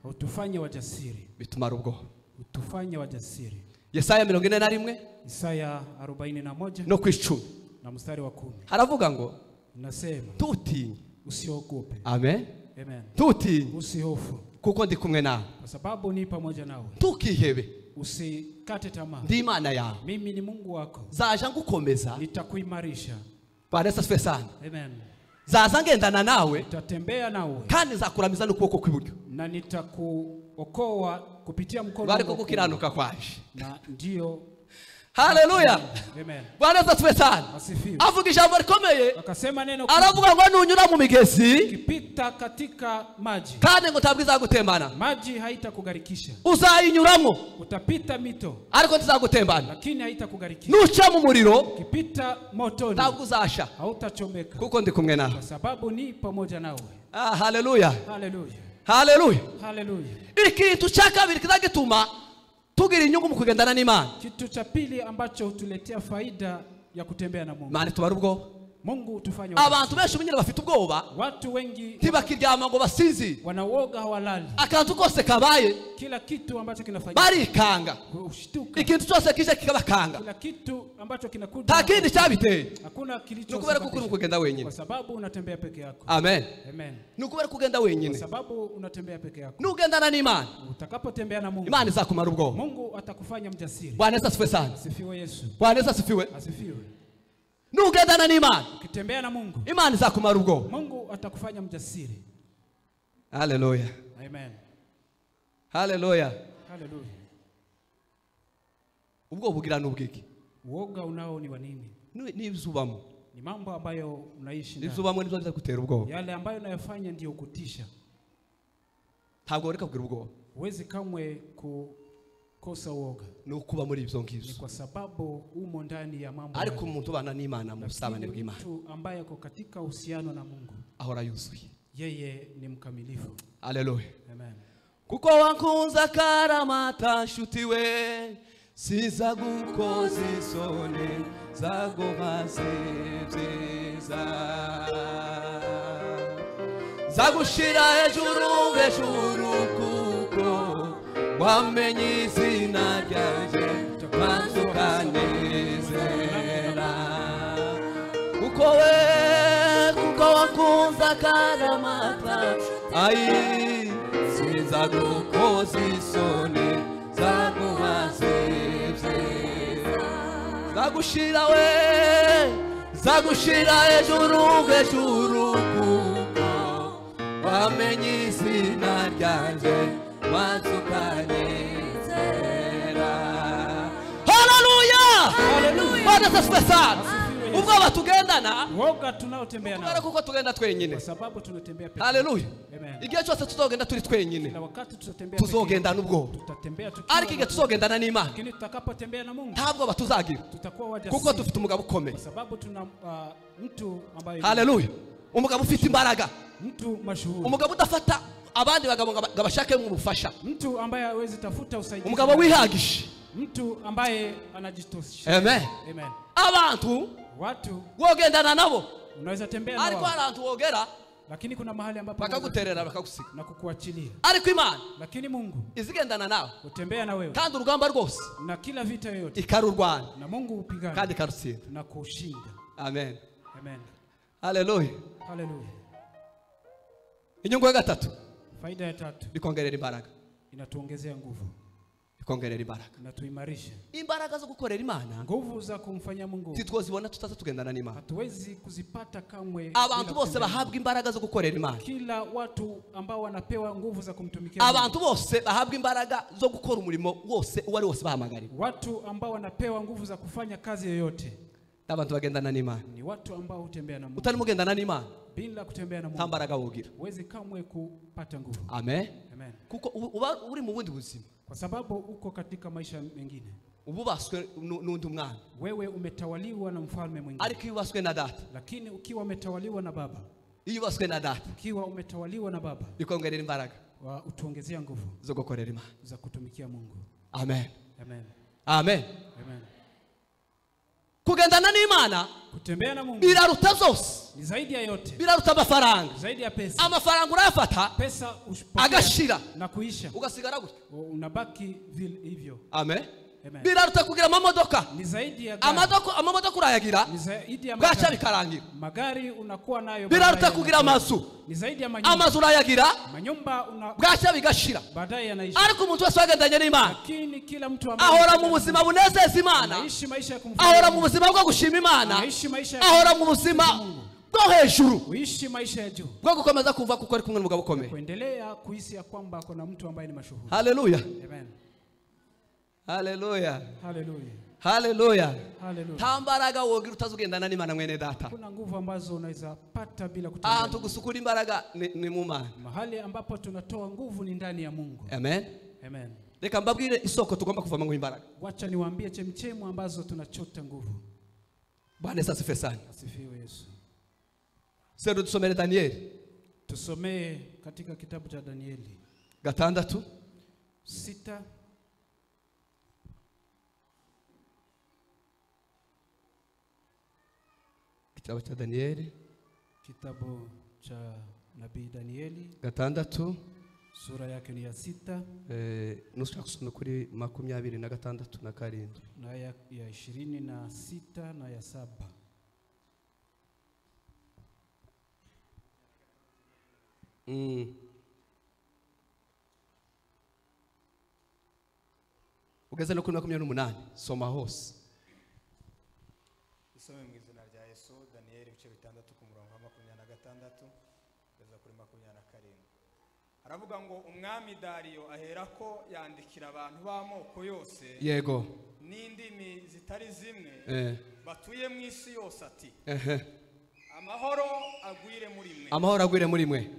Utufanye wajasiri. Bitumara ubwoba. Utufanye wajasiri. Yesaya 41 Isaya 41 no kw'icumi na mstari wa 10. haravuga ngo Nasema tutinye, usiogope. Amen. Amen. Tutinye, Usihofu kuko ndi kumwe nawe. kwa sababu ni pamoja nawe. Tukihebe, Usikate tamaa. ndi Imana yawe. Mimi ni Mungu wako. Zaja ngukomeza. Nitakuimarisha. Bwana asifiwe sana. Amen. Zaza ngendana nawe, Nitatembea nawe kandi nzakuramiza n'ukuboko kw'iburyo. na nitakuokoa kupitia mkono Bari wangu. ko gukiranuka kwaje. Na ndio. Haleluya. Amen. Bwana asifiwe sana. Asifiwe. Avuga ijambo rikomeye. Akasema neno Aravuga ngo nunyura mu migezi ukipita katika maji, kandi ngo tabwiza gutembana. maji haitakugarikisha. Uzayinyuramo Utapita mito ariko tizagutembana. lakini haitakugarikisha. Nuca mu muriro Ukipita motoni ntabwo uzasha hautachomeka kuko ndi kumwe nawe. kwa sababu ni pamoja nawe. Haleluya. Haleluya. Haleluya. Haleluya. Ikintu cya kabiri kizagituma tugira inyungu mu kugendana n'Imana. Kitu cha pili ambacho hutuletea faida ya kutembea na Mungu. Imana tubara ubwoba. Mungu utufanye Abantu benshi umenyere bafite ubwoba, watu wengi ntibakiryama ngo basinzi. wanaoga hawalali. Akantu kose kabaye Kila kitu ambacho kinafanyika barikanga. ushtuka. Ikintu cyose kije kikabakanga. Kila kitu ambacho kinakuja Nta kindi cyabiteye. hakuna kilicho. Nukubera ko uri kugenda wenyine. Kwa sababu unatembea peke yako. Amen. Amen. Nukubera kugenda Kwa wenyine. sababu unatembea peke yako. Nugendana n'Imana, Utakapotembea na Mungu, Imana izakumara ubwoba. Mungu atakufanya mjasiri. Bwana asifiwe sana. Asifiwe Yesu. Bwana asifiwe. Asifiwe. Nugendana n'Imana, Ukitembea na Mungu, Imana izakumara ubwoba. Mungu atakufanya mjasiri. Haleluya. Amen. Haleluya. Haleluya. Ubwoba bugira n'ubwiki. Uoga unao ni wa nini? N'ibizubamo. Ni mambo ambayo unaishi ndani. Ibizubamo nibyo bizagutera ubwoba. Yale ambayo unayofanya ndio kutisha. Ntabwo ureka kugira ubwoba. Huwezi kamwe kukosa uoga. Ni ukuba muri ibyo Ni ngibyo. kwa sababu umo ndani ya mambo. Ariko umuntu ubana n'Imana mu busabane bw'Imana, mtu ambaye ako katika uhusiano na Mungu, ahora yuzuye. yeye ni mkamilifu. Haleluya. Amen. Kuko wankunze akaramata nshuti we, siza gukoza isoni zaguhaze byiza. Zagushira hejuru hejuru kuko wamenye izina ryanjye maze ukanezera. Kuko wakunze akaramata, ayi siza gukoza isoni zaguhaze byiza. Zagushira hejuru hejuru kuko wamenye izina ryanjye maze ukanezera. Haleluya. Bwana asifiwe sana. Ubwo batugendana, Uoga tunaotembea kubera nao kuko tugenda twenyine. kwa sababu tunatembea peke. Haleluya. Amen. Igihe cyose tuzogenda turi twenyine, Na wakati tutatembea peke, tuzogendana ubwoba. tutatembea tukiwa. Ariko igihe tuzogendana n'Imana, Lakini tutakapotembea na Mungu, ntabwo batuzagira tutakuwa wajasiri. kuko dufite umugabo ukomeye. Kwa sababu tuna mtu ambaye Haleluya. Umugabo ufite imbaraga, mtu mashuhuri. umugabo udafata abandi bagabo ngo bashakemo ubufasha, Mtu ambaye hawezi tafuta usaidizi. umugabo wihagisha. Mtu ambaye anajitosha. Amen. Amen. Abantu Watu wogendana nabo, unaweza tembea na ariko wao, hari ahantu wogera lakini kuna mahali ambapo bakaguterera bakagusiga. na kukuachilia. Ariko Imana Lakini Mungu izigendana nawe, utembea na wewe kandi urugamba rwose na kila vita yoyote, ikarurwana na Mungu upigana kandi ikarutsinda. na kushinda. Amen. Amen. Haleluya. Haleluya. Inyungu ya gatatu, Faida ya tatu, bikongerera imbaraga. inatuongezea nguvu, Bikongerera imbaraga. inatuimarisha. Imbaraga zo gukorera Imana Nguvu za kumfanyia Mungu titwozibona tutaza tugendana n'Imana. hatuwezi kuzipata kamwe. Abantu bila bose kutembea. bahabwa imbaraga zo gukorera Imana. Kila watu ambao wanapewa nguvu za kumtumikia Mungu. Abantu bose bahabwa imbaraga zo gukora umurimo wose uwari wose bahamagariwe. Watu ambao wanapewa nguvu za kufanya kazi yoyote Abantu bagendana n'Imana. ni watu ambao hutembea na Mungu. Utari mugendana n'Imana, bila kutembea na Mungu tambaraga wogira. huwezi kamwe kupata nguvu. Amen. Amen. Kuko uba uri mu bundi buzima. Kwa sababu uko katika maisha mengine. Ububaswe n'undi mwana. Wewe umetawaliwa na mfalme mwingine. Ariko ubaswe na data. Lakini ukiwa umetawaliwa na baba. Ubaswe na data. Ukiwa umetawaliwa na baba. Bikongerera imbaraga. Utuongezea nguvu zo gukorera Imana. Za kutumikia Mungu. Amen. Amen. Amen. Amen. Kugendana n'Imana, kutembea na Mungu biraruta zose. Ni zaidi ya yote. Biraruta amafaranga. Zaidi ya pesa. Amafaranga urayafata, pesa agashira na kuisha. Ugasigara gutya. Unabaki hivyo. Amen. Amen. Biraruta kugira amamodoka. Ni zaidi ya amamodoka urayagira. Ni zaidi ya bwacha bikarangira. Magari unakuwa nayo. Biraruta kugira amazu. Ni zaidi ya manyumba. Amazu urayagira. Manyumba bwacha bigashira. Baadaye yanaisha. Ariko umuntu wese wagendanye n'Imana. Lakini kila mtu ambaye ahora mu buzima bunezeza Imana. Anaishi maisha ya kumfurahisha. Ahora mu buzima bwo gushima Imana. Anaishi maisha ya ahora mu buzima bwo hejuru. Uishi maisha ya juu. Bwo gukomeza kumva kuko ari kumwe n'umugabo ukomeye. Kuendelea kuhisi ya kwamba kuna mtu ambaye ni mashuhuri. Haleluya. Amen. Haleluya. Haleluya. Haleluya. Haleluya. Tambaraga wogira utazugendana n'Imana mwene data. Kuna nguvu ambazo unaweza pata bila kutembea. Ahantu gusukura imbaraga ni mu Mana. Mahali ambapo tunatoa nguvu ni ndani ya Mungu. Amen. Amen. Reka mbabwire isoko tugomba kuvama mu imbaraga. Wacha niwaambie chemchemu ambazo tunachota nguvu. Bwana Yesu asifiwe sana. Asifiwe Yesu. Sasa tusomere Danieli. Tusomee katika kitabu cha Danieli 6. Kitabu cha Danieli. Kitabu cha Nabii Danieli 6. Sura yake ni ya 6. Nushaka kusoma kuri 26 na 7. Na ya 26 na ya 7. Ugeze no kuri 28 soma hose. Isome mu izina rya Yesu. Danieli ibice 6 ku murongo wa 26 kugeza kuri 27. Aravuga ngo umwami Dariyo aherako yandikira abantu b'amoko yose. Yego. N'indimi zitari zimwe batuye mu isi yose ati. Amahoro agwire muri mwe. Amahoro agwire muri mwe.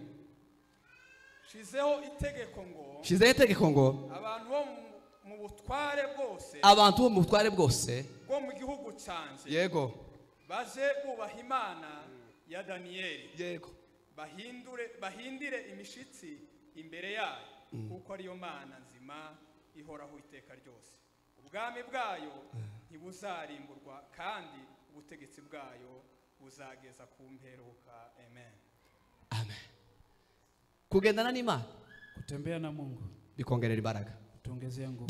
Shizeho itegeko ngo abantu bo mu butware bwose. Abantu bo mu butware bwose bwo mu gihugu cyanje. Yego. Baje bubaha Imana ya Danieli. Yego. Bahindire imishitsi imbere yayo kuko ariyo Mana nzima ihoraho iteka ryose. Ubwami bwayo ntibuzarimburwa kandi ubutegetsi bwayo buzageza ku mperuka. Amen. Amen. Kugendana n'Imana, kutembea na Mungu bikongerera imbaraga. Tuongezea nguvu.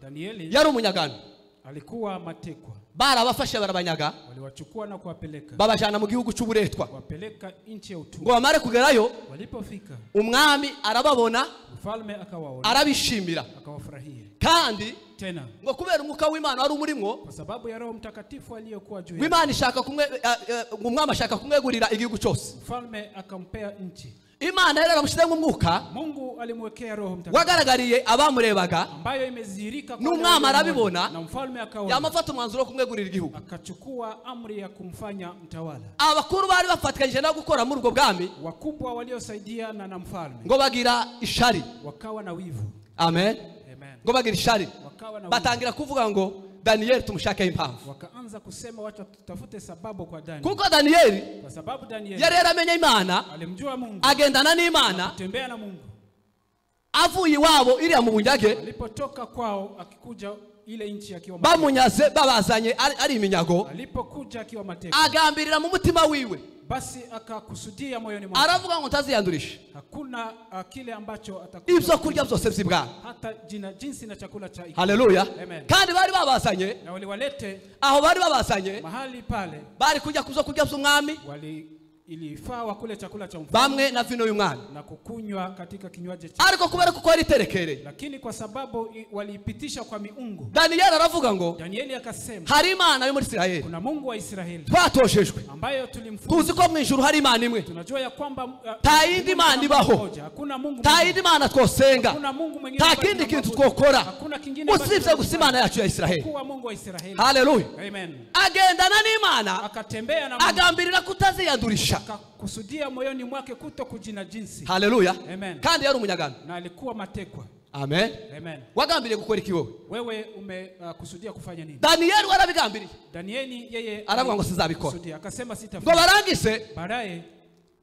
Danieli yari umunyagano. Alikuwa matekwa. Barabafashe barabanyaga. Waliwachukua na kuwapeleka. Babajana mu gihugu cy'uburetwa. Wapeleka nchi ya utumwa. Ngo bamare kugerayo, walipofika, umwami arababona, mfalme akawaona, arabishimira, akawafurahia. Kandi tena ngo kubera umwuka w'Imana wari umurimwo, kwa sababu ya Roho Mtakatifu aliyokuwa juu yake, Imana ishaka umwami ashaka kumwegurira igihugu cyose. Mfalme akampea nchi. Imana yari aramushyizemo umwuka. Mungu alimwekea Roho Mtakatifu wagaragariye abamurebaga, ambayo imezihirika kwa n'umwami arabibona, na mfalme akaona, yamafata umwanzuro wo kumwegurira igihugu, akachukua amri ya kumfanya mtawala. Abakuru bari bafatikanyije no gukora muri ubwo bwami, wakubwa waliosaidiana na mfalme, ngo bagira ishari, wakawa na wivu. Amen. Ngo bagira ishari, batangira kuvuga ngo Danieli tumushake impamvu. Wakaanza kusema watu tutafute sababu kwa Danieli. Kuko Danieli, kwa sababu Danieli yari yaramenye Imana, alimjua Mungu, agendana n'Imana, kutembea na Mungu. Avuye iwabo iriya mu bunyage, alipotoka kwao akikuja ile nchi akiwa bamunyaze babazanye ari iminyago, alipokuja akiwa mateka, agambirira mu mutima wiwe, basi akakusudia moyoni mwake, aravuga ngo ntaziyandurisha, hakuna kile ambacho atakuja, ibyo kurya byose by'ibwami, hata jinsi na chakula cha. Haleluya. Amen. Kandi bari babazanye, na waliwalete aho bari babazanye, mahali pale bari kujya kuzo kurya by'umwami, ilifaa wakule chakula cha mfalme, bamwe na vino y'umwami, na kukunywa katika kinywaji cha, ariko kubera kuko ari terekere, lakini kwa sababu walipitisha kwa miungu. Danieli aravuga ngo, Danieli akasema, hari Imana yo muri Israeli, kuna Mungu wa Israeli twatoshejwe, ambayo tulimfunza. Tuzi ko mu ijuru hari Imana imwe, tunajua ya kwamba ta yindi Imana ibaho, hakuna Mungu, ta yindi Imana twosenga, hakuna Mungu mwingine, ta kindi kintu twokora, hakuna kingine usibye gusimana yacu ya Israeli. Kwa Mungu wa Israeli. Haleluya. Amen. Agendana n'Imana, akatembea na Mungu, agambirira kutaziyandurisha, kwijandisha. akakusudia moyoni mwake kutokujinajisi. Haleluya. Amen. Kandi yari umunyagano. Na alikuwa matekwa. Amen. Amen. Wagambiriye gukora iki wowe? Wewe umekusudia kufanya nini? Danieli warabigambiriye. Danieli yeye aravuga ngo sizabikora. kusudia akasema Ngo sitafanya. barangise Baadaye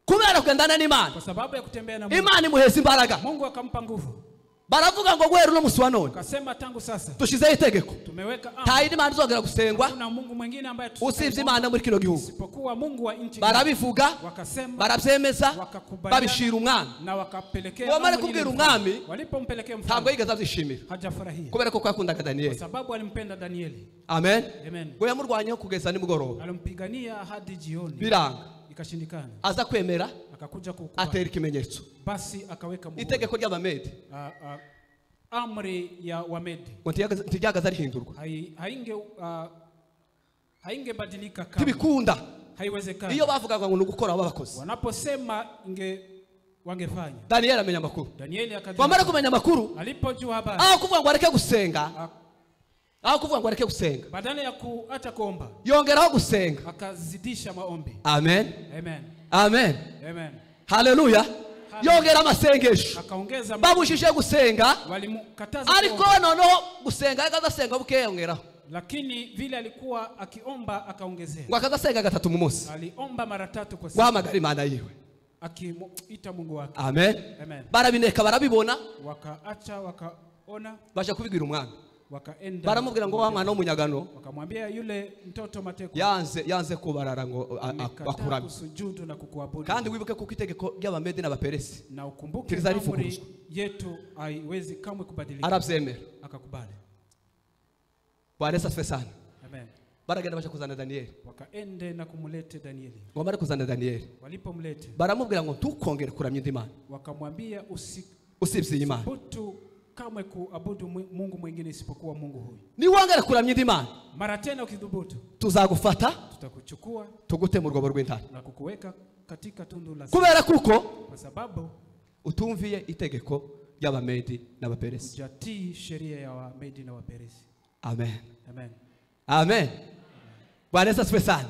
kubera kugendana n'Imana. kwa sababu ya kutembea na Mungu, Imana imuheza imbaraga. Mungu akampa nguvu. Baravuga ngo guhera no musi wa none Akasema tangu sasa dushizeho itegeko. tumeweka Nta yindi Imana izongera gusengwa kuna Mungu mwingine ambaye usibye Imana muri kino gihugu. isipokuwa Mungu wa nchi. Barabivuga, Wakasema, barabyemeza, wakakubaliana, babishira umwami. na wakapelekea Ngo bamare amri ile kubwira umwami, walipompelekea ntabwo mfalme yigeze abyishimira hajafurahia kubera ko yakundaga kwa Danieli. sababu alimpenda Danieli. Amen. Amen. Ngo yamurwanyeho kugeza nimugoroba Alimpigania hadi jioni biranga, ikashindikana. aza kwemera, Akakuja kukubali. atera ikimenyetso. Basi akaweka muhuri. Itegeko ry'Abamedi Amri ya Wamedi ngo ntiyagaza rihindurwa, haingebadilika kama tibikunda. haiwezekani. Iyo bavugaga ngo nugukora babakoze, Wanaposema wangefanya. Danieli amenya amakuru. Danieli Wamara kumenya amakuru, alipojua habari, kuvuga ngo areke gusenga, kuvuga ngo areke gusenga, badala ya kuacha kuomba, yongeraho gusenga. akazidisha maombi. Amen. Amen. Amen. Amen. Haleluya. Yongera amasengesho. Akaongeza Babushije gusenga, walimkataza ariko kuomba. noneho gusenga akazasenga buke yongeraho. Lakini vile alikuwa akiomba akaongezea. Ngo akazasenga gatatu mu munsi. Aliomba mara 3 kwa siku. Guhamagara Imana yiwe. Akiita Mungu wake. Amen. Amen. Barabineka barabibona, Wakaacha wakaona, baje kubibwira umwami. wakaenda. Baramubwira ngo wa mwana w'umunyagano Wakamwambia yule mtoto matekwa, yanze kubarara ngo akurame. kusujudu na kukuabudu. Kandi wibuke kuko itegeko ry'Abamedi n'Abaperesi Na ukumbuke kiriza amri rivuguruzwa. yetu haiwezi kamwe kubadilika. Arabyemera. Akakubali. Bwana asifiwe sana. Amen. Baragenda baje kuzana Danieli. Wakaende na kumulete Danieli. Ngo bamare kuzana Danieli, Walipomlete baramubwira ngo ntukongere kuramya indi mana wakamwambia usibye iyi mana. usibutu kamwe kuabudu Mungu mwingine isipokuwa Mungu huyu. Niwongere kuramya indi mana, Mara tena ukidhubutu, tuzagufata tutakuchukua tugute mu rwobo rw'intare, na kukuweka katika tundu la kubera kuko kwa sababu utumviye itegeko ry'Abamedi n'Abaperesi. hujatii sheria ya Wamedi na Waperesi. Amen. Amen. Amen. Bwana asifiwe sana.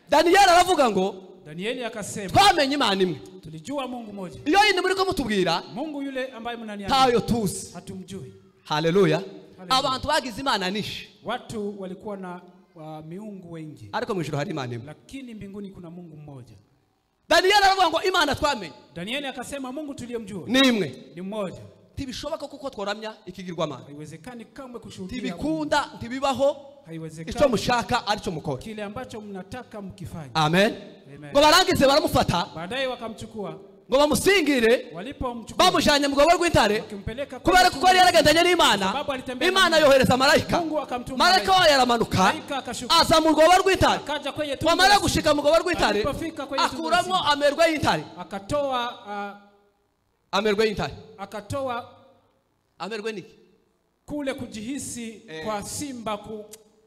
Danieli aravuga ngo Danieli akasema, twamenye Imana imwe. tulijua Mungu mmoja. Iyo yindi muri ko mutubwira Mungu yule ambaye mnaniambia tayo tuzi. hatumjui. Haleluya. Abantu bagize Imana nishi, Watu walikuwa na miungu wengi, ariko mu ijuru hari Imana imwe. lakini mbinguni kuna Mungu mmoja. Danieli aravuga ngo Imana twamenye Danieli akasema Mungu tuliyemjua ni imwe. ni mmoja. Tibishoboka kuko tworamya ikigirwamana. Haiwezekani kamwe kushuhudia. Tibikunda, tibibaho. Haiwezekani. Icyo mushaka arico mukora. Kile ambacho mnataka mkifanye. Amen. Amen. Ngo barangize baramufata, Baadaye wakamchukua, ngo bamusingire, walipomchukua bamujanye mu rwobo rw'intare, wakimpeleka kubera kuko yari yaragendanye n'Imana. Imana yohereza marayika, Mungu akamtuma marayika wayo aramanuka, Malaika akashuka, aza mu rwobo rw'intare. akaja kwenye tundu Wamara la gushika mu rwobo rw'intare, Alipofika kwenye tundu la akuramo simba, amerwe y'intare. Amerwe y'intare. akatoa Amerwe niki? kule kujihisi kwa simba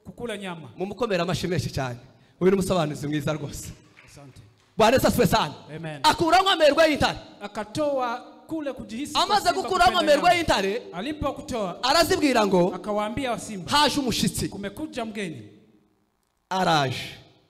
kukula nyama. Mumukomera amashimeshi cyane. Uyu ni umusobanuzi mwiza rwose. Asante. Bwana asifiwe sana. Amen. Akuramo amerwe y'intare. Akatoa kule kujihisi kwa Amaze simba gukuramo kupenda amerwe nyama. y'intare, Alipokutoa arazibwira ngo akawaambia simba, haje umushitsi, kumekuja mgeni, araje,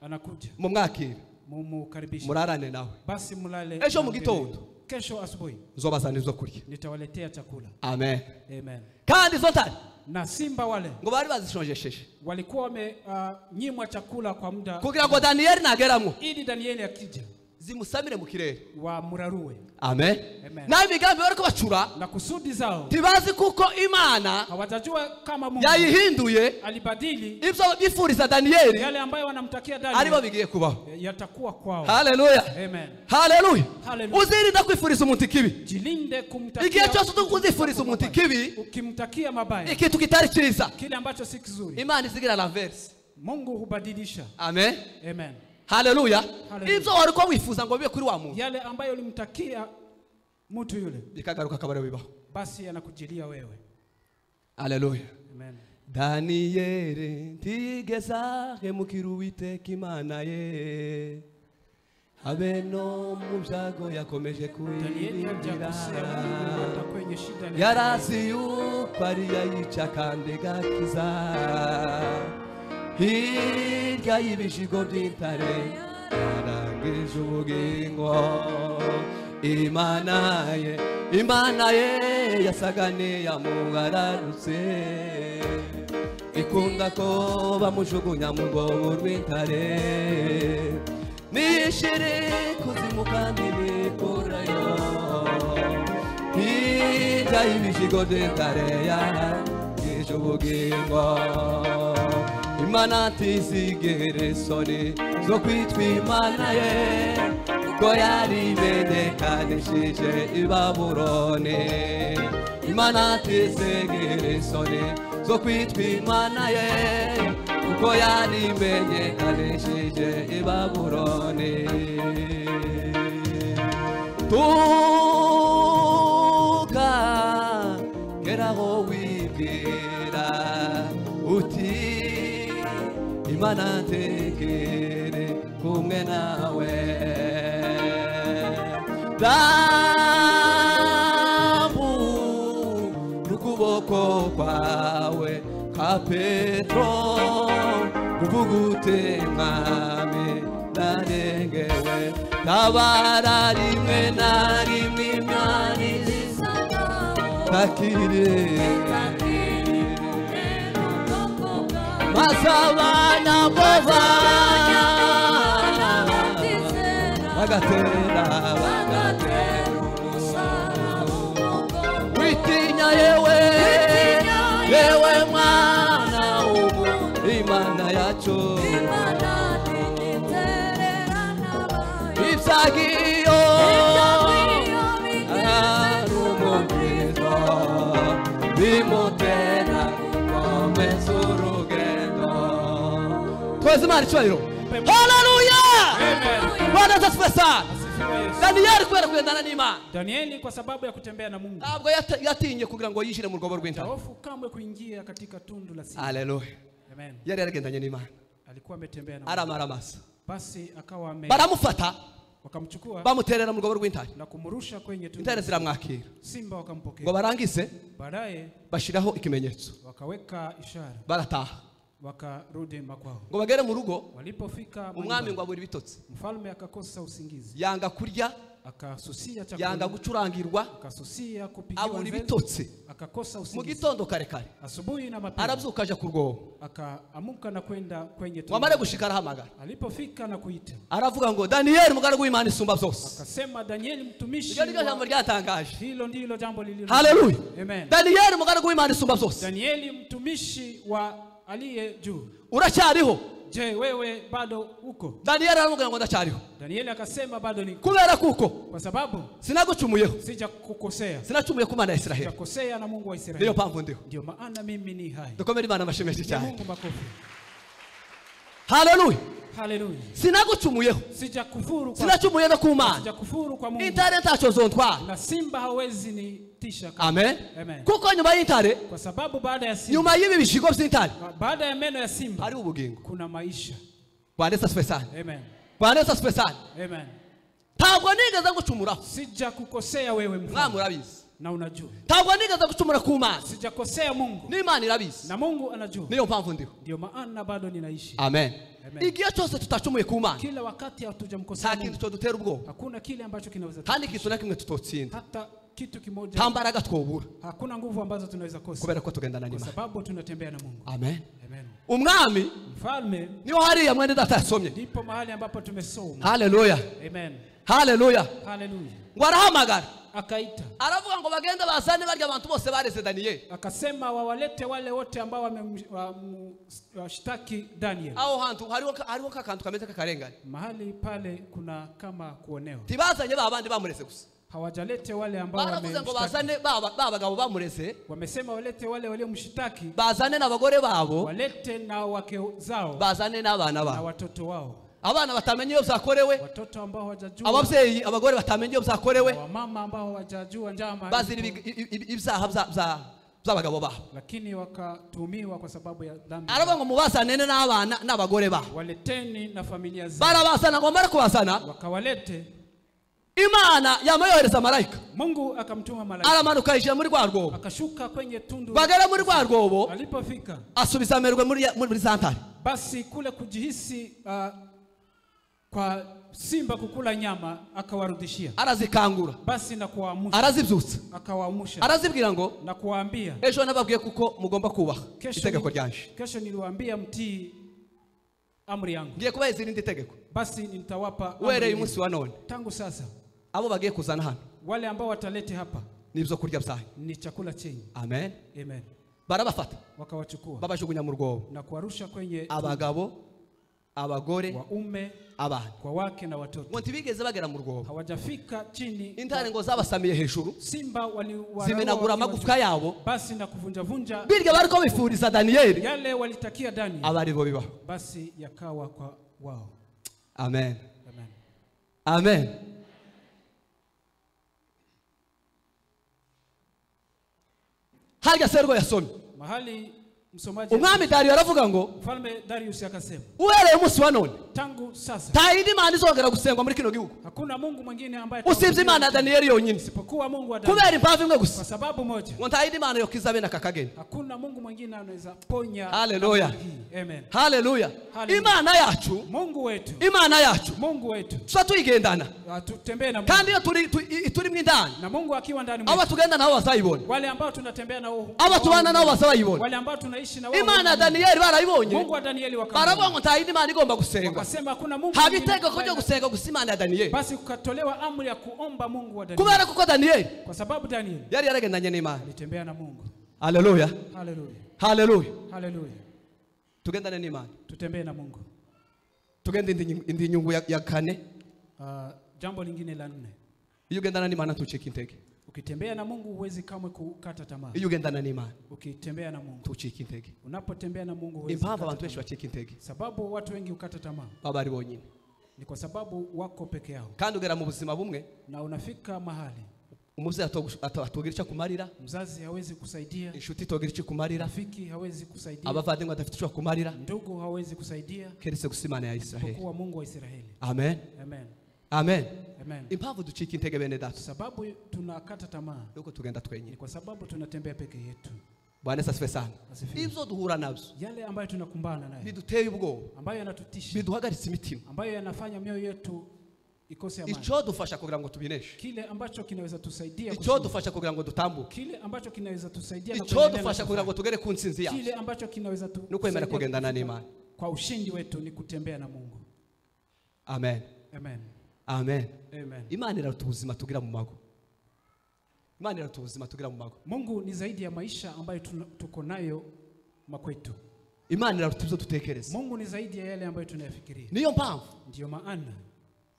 anakuja, mumwakire, mumukaribishe, murarane nawe. basi mulale. Ejo mu gitondo kesho asubuhi nzobazana izo kurya. nitawaletea chakula. Amen. Amen. Kandi izo ntare Na simba wale ngo bari bazishonjesheje walikuwa wamenyimwa chakula kwa muda, kugira ngo Danieli nageramwo ili Danieli akija zimusamire mu kirere. wamurarue. Amen. Amen. Na imigambi bariko bacura Na kusudi zao tibazi kuko Imana hawatajua kama Mungu yayihinduye alibadili ibyo bifuriza Danieli yale ambayo wanamtakia aribo Danieli bigiye kubaho. yatakuwa kwao. Haleluya. Amen. Haleluya. Hallelujah. Uzirinda kwifuriza umuntu ikibi. Jilinde kumtakia. Igihe cyose uzifuriza umuntu ikibi, ukimtakia mabaya, ikintu kitari cyiza, kile ambacho si kizuri, Imana izigira l'envers. Mungu hubadilisha. Amen. Amen. Haleluya. Hallelujah. Ibyo wari ko wifuza ngo bibe kuri wa muntu, Yale ambayo ulimtakia mtu yule, bikagaruka kabare bibaho. basi anakujilia wewe. Haleluya. Amen. Danieli ntigeza hemukira Uwiteka Imana ye, habe no mu byago yakomeje Danieli kuyirindira. hajakosea Mungu hata kwenye shida ni Yarazi yuko ari yayica kandi gakiza, hirya y'ibishigo by'intare ubugingo Imana ye yasagane yamugararutse ikunda ko bamujugunya mu rwobo rw'intare nishire kuzimu kandi nikurayo hirya y'ibishigo by'intare yangije ubugingo Imana ntizigere isoni zo kwitwa Imana ye ko yarimenyekanishije i Babuloni Imana ntizigere isoni zo kwitwa Imana ye kuko yarimenyekanishije i Babuloni tuka geraho wibwira uti Imana ntekere kumwe nawe Damu n'ukuboko kwawe ka Petero kuvugute mwami ndarengewe tabara rimwe na rimwe imyani takire Masabana bova bagatera witinya yewe mwana ubu Imana yacu ibyagiyo arumubwiza bimutera gukomeza urugendo twese Imana icyubahiro haleluya Bwana asifiwe sana Danieli kubera kugendana n'Imana Danieli kwa sababu ya kutembea na Mungu ntabwo yatinye kugira ngo yishire mu rwobo rw'intare hofu kamwe kuingia katika tundu la simba haleluya amen yari yaragendanye n'Imana alikuwa ametembea na Mungu aramaramasa basi akawa baramufata wakamchukua bamuterera mu rwobo rw'intare na kumurusha kwenye tundu intare ziramwakira simba wakampokea ngo barangize baadaye bashiraho ikimenyetso wakaweka ishara barataha wakarudi makwao ngo bagere mu rugo walipofika umwami ngo abura ibitotsi mfalme akakosa usingizi yanga kurya akasusia chakula yanga gucurangirwa akasusia kupigiwa abura ibitotsi akakosa mu usingizi gitondo kare kare asubuhi na mapema arabyuka aja ku rwobo akaamuka na kwenda kwenye tundu wamare gushika arahamagara alipofika na kuita aravuga ngo Danieli mugaragu w'Imana isumba byose akasema Danieli mtumishi iryo niryo jambo ryatangaje hilo ndilo jambo lililo haleluya amen Danieli mugaragu w'Imana isumba byose Danieli mtumishi wa aliye juu uracyariho je wewe bado uko Danieli aravuga ngo ndacyariho Danieli akasema bado niko kubera kuko kwa sababu sinagucumuyeho sijakukosea sinacumuye ku Mana ya Israeli sijakosea na Mungu wa Israeli niyo mpamvu ndiho ndio maana mimi ni hai dukomere Imana amashimwe cyane Mungu makofi haleluya haleluya sinagucumuyeho sijakufuru kwa sinacumuye no ku Mana sijakufuru kwa Mungu intare ntacyo zontwara na simba hawezi nitisha amen amen kuko nyuma y'intare kwa sababu baada ya simba nyuma y'ibi bishigo by'intare baada ya meno ya simba hari ubugingo kuna maisha Bwana asifiwe sana amen Bwana asifiwe sana amen ntabwo nigeze gucumuraho sijakukosea wewe mwami urabizi na unajua ntabwo nigeze gucumura ku Mana sijakosea Mungu n'Imana irabizi na Mungu anajua niyo mpamvu ndiho ndio maana bado ninaishi amen Amen. igihe cyose tutacumuye ku Mana kila wakati hatujamkosea nta kintu Mungu cyo dutera ubwoba hakuna kile ambacho kinaweza kandi ikintu na kimwe tutotsinda hata kitu kimoja nta mbaraga twobura hakuna nguvu ambazo tunaweza kosa kubera ko tugendana kwa n'Imana sababu tunatembea na Mungu amen amen umwami mfalme niho hariya mwene data yasomye ndipo mahali ambapo tumesoma haleluya amen haleluya haleluya ngo arahamagara akaita aravuga ngo bagende bazane barya abantu bose bareze Danieli akasema wawalete wale wote ambao wamemshtaki Daniel aho hantu hariho kakantu kameze kakarengane mahali pale kuna kama kuonewa tibazanye babandi bamureze gusa hawajalete wale ambao baravuze ngo bazane babagabo bamureze wamesema walete wale waliomshtaki bazane n'abagore babo walete na wake zao bazane n'abana na babo watoto wao abana batamenye iyo byakorewe watoto ambao hawajajua ababyeyi abagore batamenye iyo byakorewe wamama ambao hawajajua njama bazira ibyaha by'abagabo babo lakini wakatumiwa kwa sababu ya dhambi aravuga ngo mubazane n'abana n'abagore babo waleteni na familia zao barabazana ngo mara kubazana wakawalete Imana yamuyohereza malaika Mungu akamtuma malaika aramanuka yije muri rwa rwobo akashuka kwenye tundu bagera muri rwa rwobo alipofika asubiza amerwe muri zantare basi kule kujihisi kwa simba kukula nyama akawarudishia. Arazikangura. Basi na kuamsha. Arazibyutsa. Akawaamsha. Arazibwira ngo na kuwaambia. Ejo nababwiye kuko mugomba kubaha itegeko ryanje. Kesho niliwaambia mtii amri yangu. Ngiye kubaha izindi tegeko. Basi nitawapa uhereye umunsi wa none. Tangu sasa. Abo bagiye kuzana hano. Wale ambao watalete hapa. Nibyo kurya byanyu. Ni chakula chenyu. Amen. Amen. Barabafata. Wakawachukua. Babajugunya mu rwobo. Na kuwarusha kwenye abagabo, abagore, waume, abana. Kwa wake na watoto. Ngo ntibigeze bagera mu rwobo. Hawajafika chini. Intare ngo zabasamiye hejuru. Simba zimenagura amagufwa yabo. Basi na kuvunja. Birya bariko bifuriza Danieli. Yale walitakia Danieli. Abari bo bibaho. Basi yakawa kwa wao. Amen. Amen. Amen. Harya sergo yasomye. Mahali msomaji Umwami Dario aravuga ngo Mfalme Darius akasema uhereye umunsi wa none tangu sasa nta yindi mana izongera gusengwa muri kino gihugu. Hakuna Mungu mwingine ambaye usibye Imana ya Danieli yonyine. Isipokuwa Mungu wa Danieli. Kubera impamvu imwe gusa. Kwa sababu moja. Ngo nta yindi mana yo kizabe na kakageni. Hakuna Mungu mwingine anaweza ponya. Haleluya. Amen. Haleluya. Imana yacu. Mungu wetu. Imana yacu. Mungu wetu. Tusa tuyigendana. Tutembee na Mungu. Kandi iyo turi mwindani. Na Mungu akiwa ndani mwetu. Aba tugenda nao bazayibona. Wale ambao tunatembea nao. Aba tubana nao bazayibona. Wale ambao tunaishi na wao. Imana ya Danieli barayibonye. Mungu wa Danieli wakaona. Baravuga ngo nta yindi mana igomba gusenga. Wakasema hakuna Mungu. Habitego kujya gusenga gusa Imana ya Danieli. Basi kukatolewa amri ya kuomba Mungu wa Danieli. Kubera kuko Danieli. Kwa sababu Danieli yari yaragendanye n'Imana. Alitembea na Mungu. Haleluya. Haleluya. Haleluya. Haleluya. Tugendane n'Imana. Tutembee na Mungu. Tugende indi nyungu ya kane. Jambo lingine la 4. Iyo ugendana n'Imana tucika intege. Ukitembea na Mungu huwezi kamwe kukata tamaa. Iyo ugendana n'Imana. Ukitembea na Mungu tucika intege. Unapotembea na Mungu huwezi. Impamvu abantu benshi bacika intege. Sababu watu wengi ukata tamaa. Baba ari bonyine. Ni kwa sababu wako peke yao. Kandi ugera mu buzima bumwe. Na unafika mahali. Umuvyeyi atogira icyo kumarira. Mzazi hawezi kusaidia. Inshuti itogira icyo kumarira. Rafiki hawezi kusaidia. Abavandimwe badafite icyo kumarira. Ndugu hawezi kusaidia. Keretse gusa Imana ya Israeli. Kwa Mungu wa Israeli. Amen. Amen. Amen. Amen. Impamvu ducika intege bene data. Sababu tunakata tamaa. Yuko tugenda twenyine. Kwa sababu tunatembea peke yetu. Bwana asifiwe sana. Ibyo duhura nabyo. Yale ambayo tunakumbana nayo. Biduteye ubwoba. Ambayo yanatutisha. Biduhagaritse imitima. Ambayo yanafanya mioyo yetu ikose amani. Ico dufasha kugira ngo tubineshe. Kile ambacho kinaweza tusaidia. Ico dufasha kugira ngo dutambuke. Kile ambacho kinaweza tusaidia na kuendelea. Ico dufasha kugira ngo tugere ku nsinzi yacu. Kile ambacho kinaweza nukwemera kugendana n'Imana. Kwa ushindi wetu ni kutembea na Mungu. Amen. Amen. Amen. Amen. Imana iratubuzima tugira mu mago. Imana iratubuzima tugira mu mago. Mungu ni zaidi ya maisha ambayo tuko nayo makwetu. Imana iratubuzima tutekereza. Mungu ni zaidi ya yale ambayo tunayafikiria. Niyo mpamvu. Ndiyo maana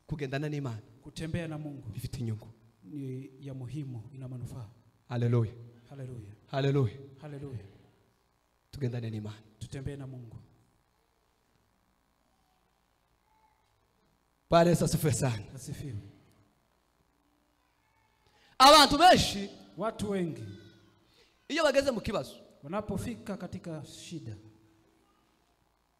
kugendana n'Imana. Kutembea na Mungu. Bifite inyungu. Ni ya muhimu, ina manufaa. Haleluya. Haleluya. Haleluya. Haleluya. Tugendane n'Imana. Tutembee na Mungu. Bwana asifiwe sana. Asifiwe. Abantu benshi, watu wengi, iyo bageze mu kibazo, wanapofika katika shida,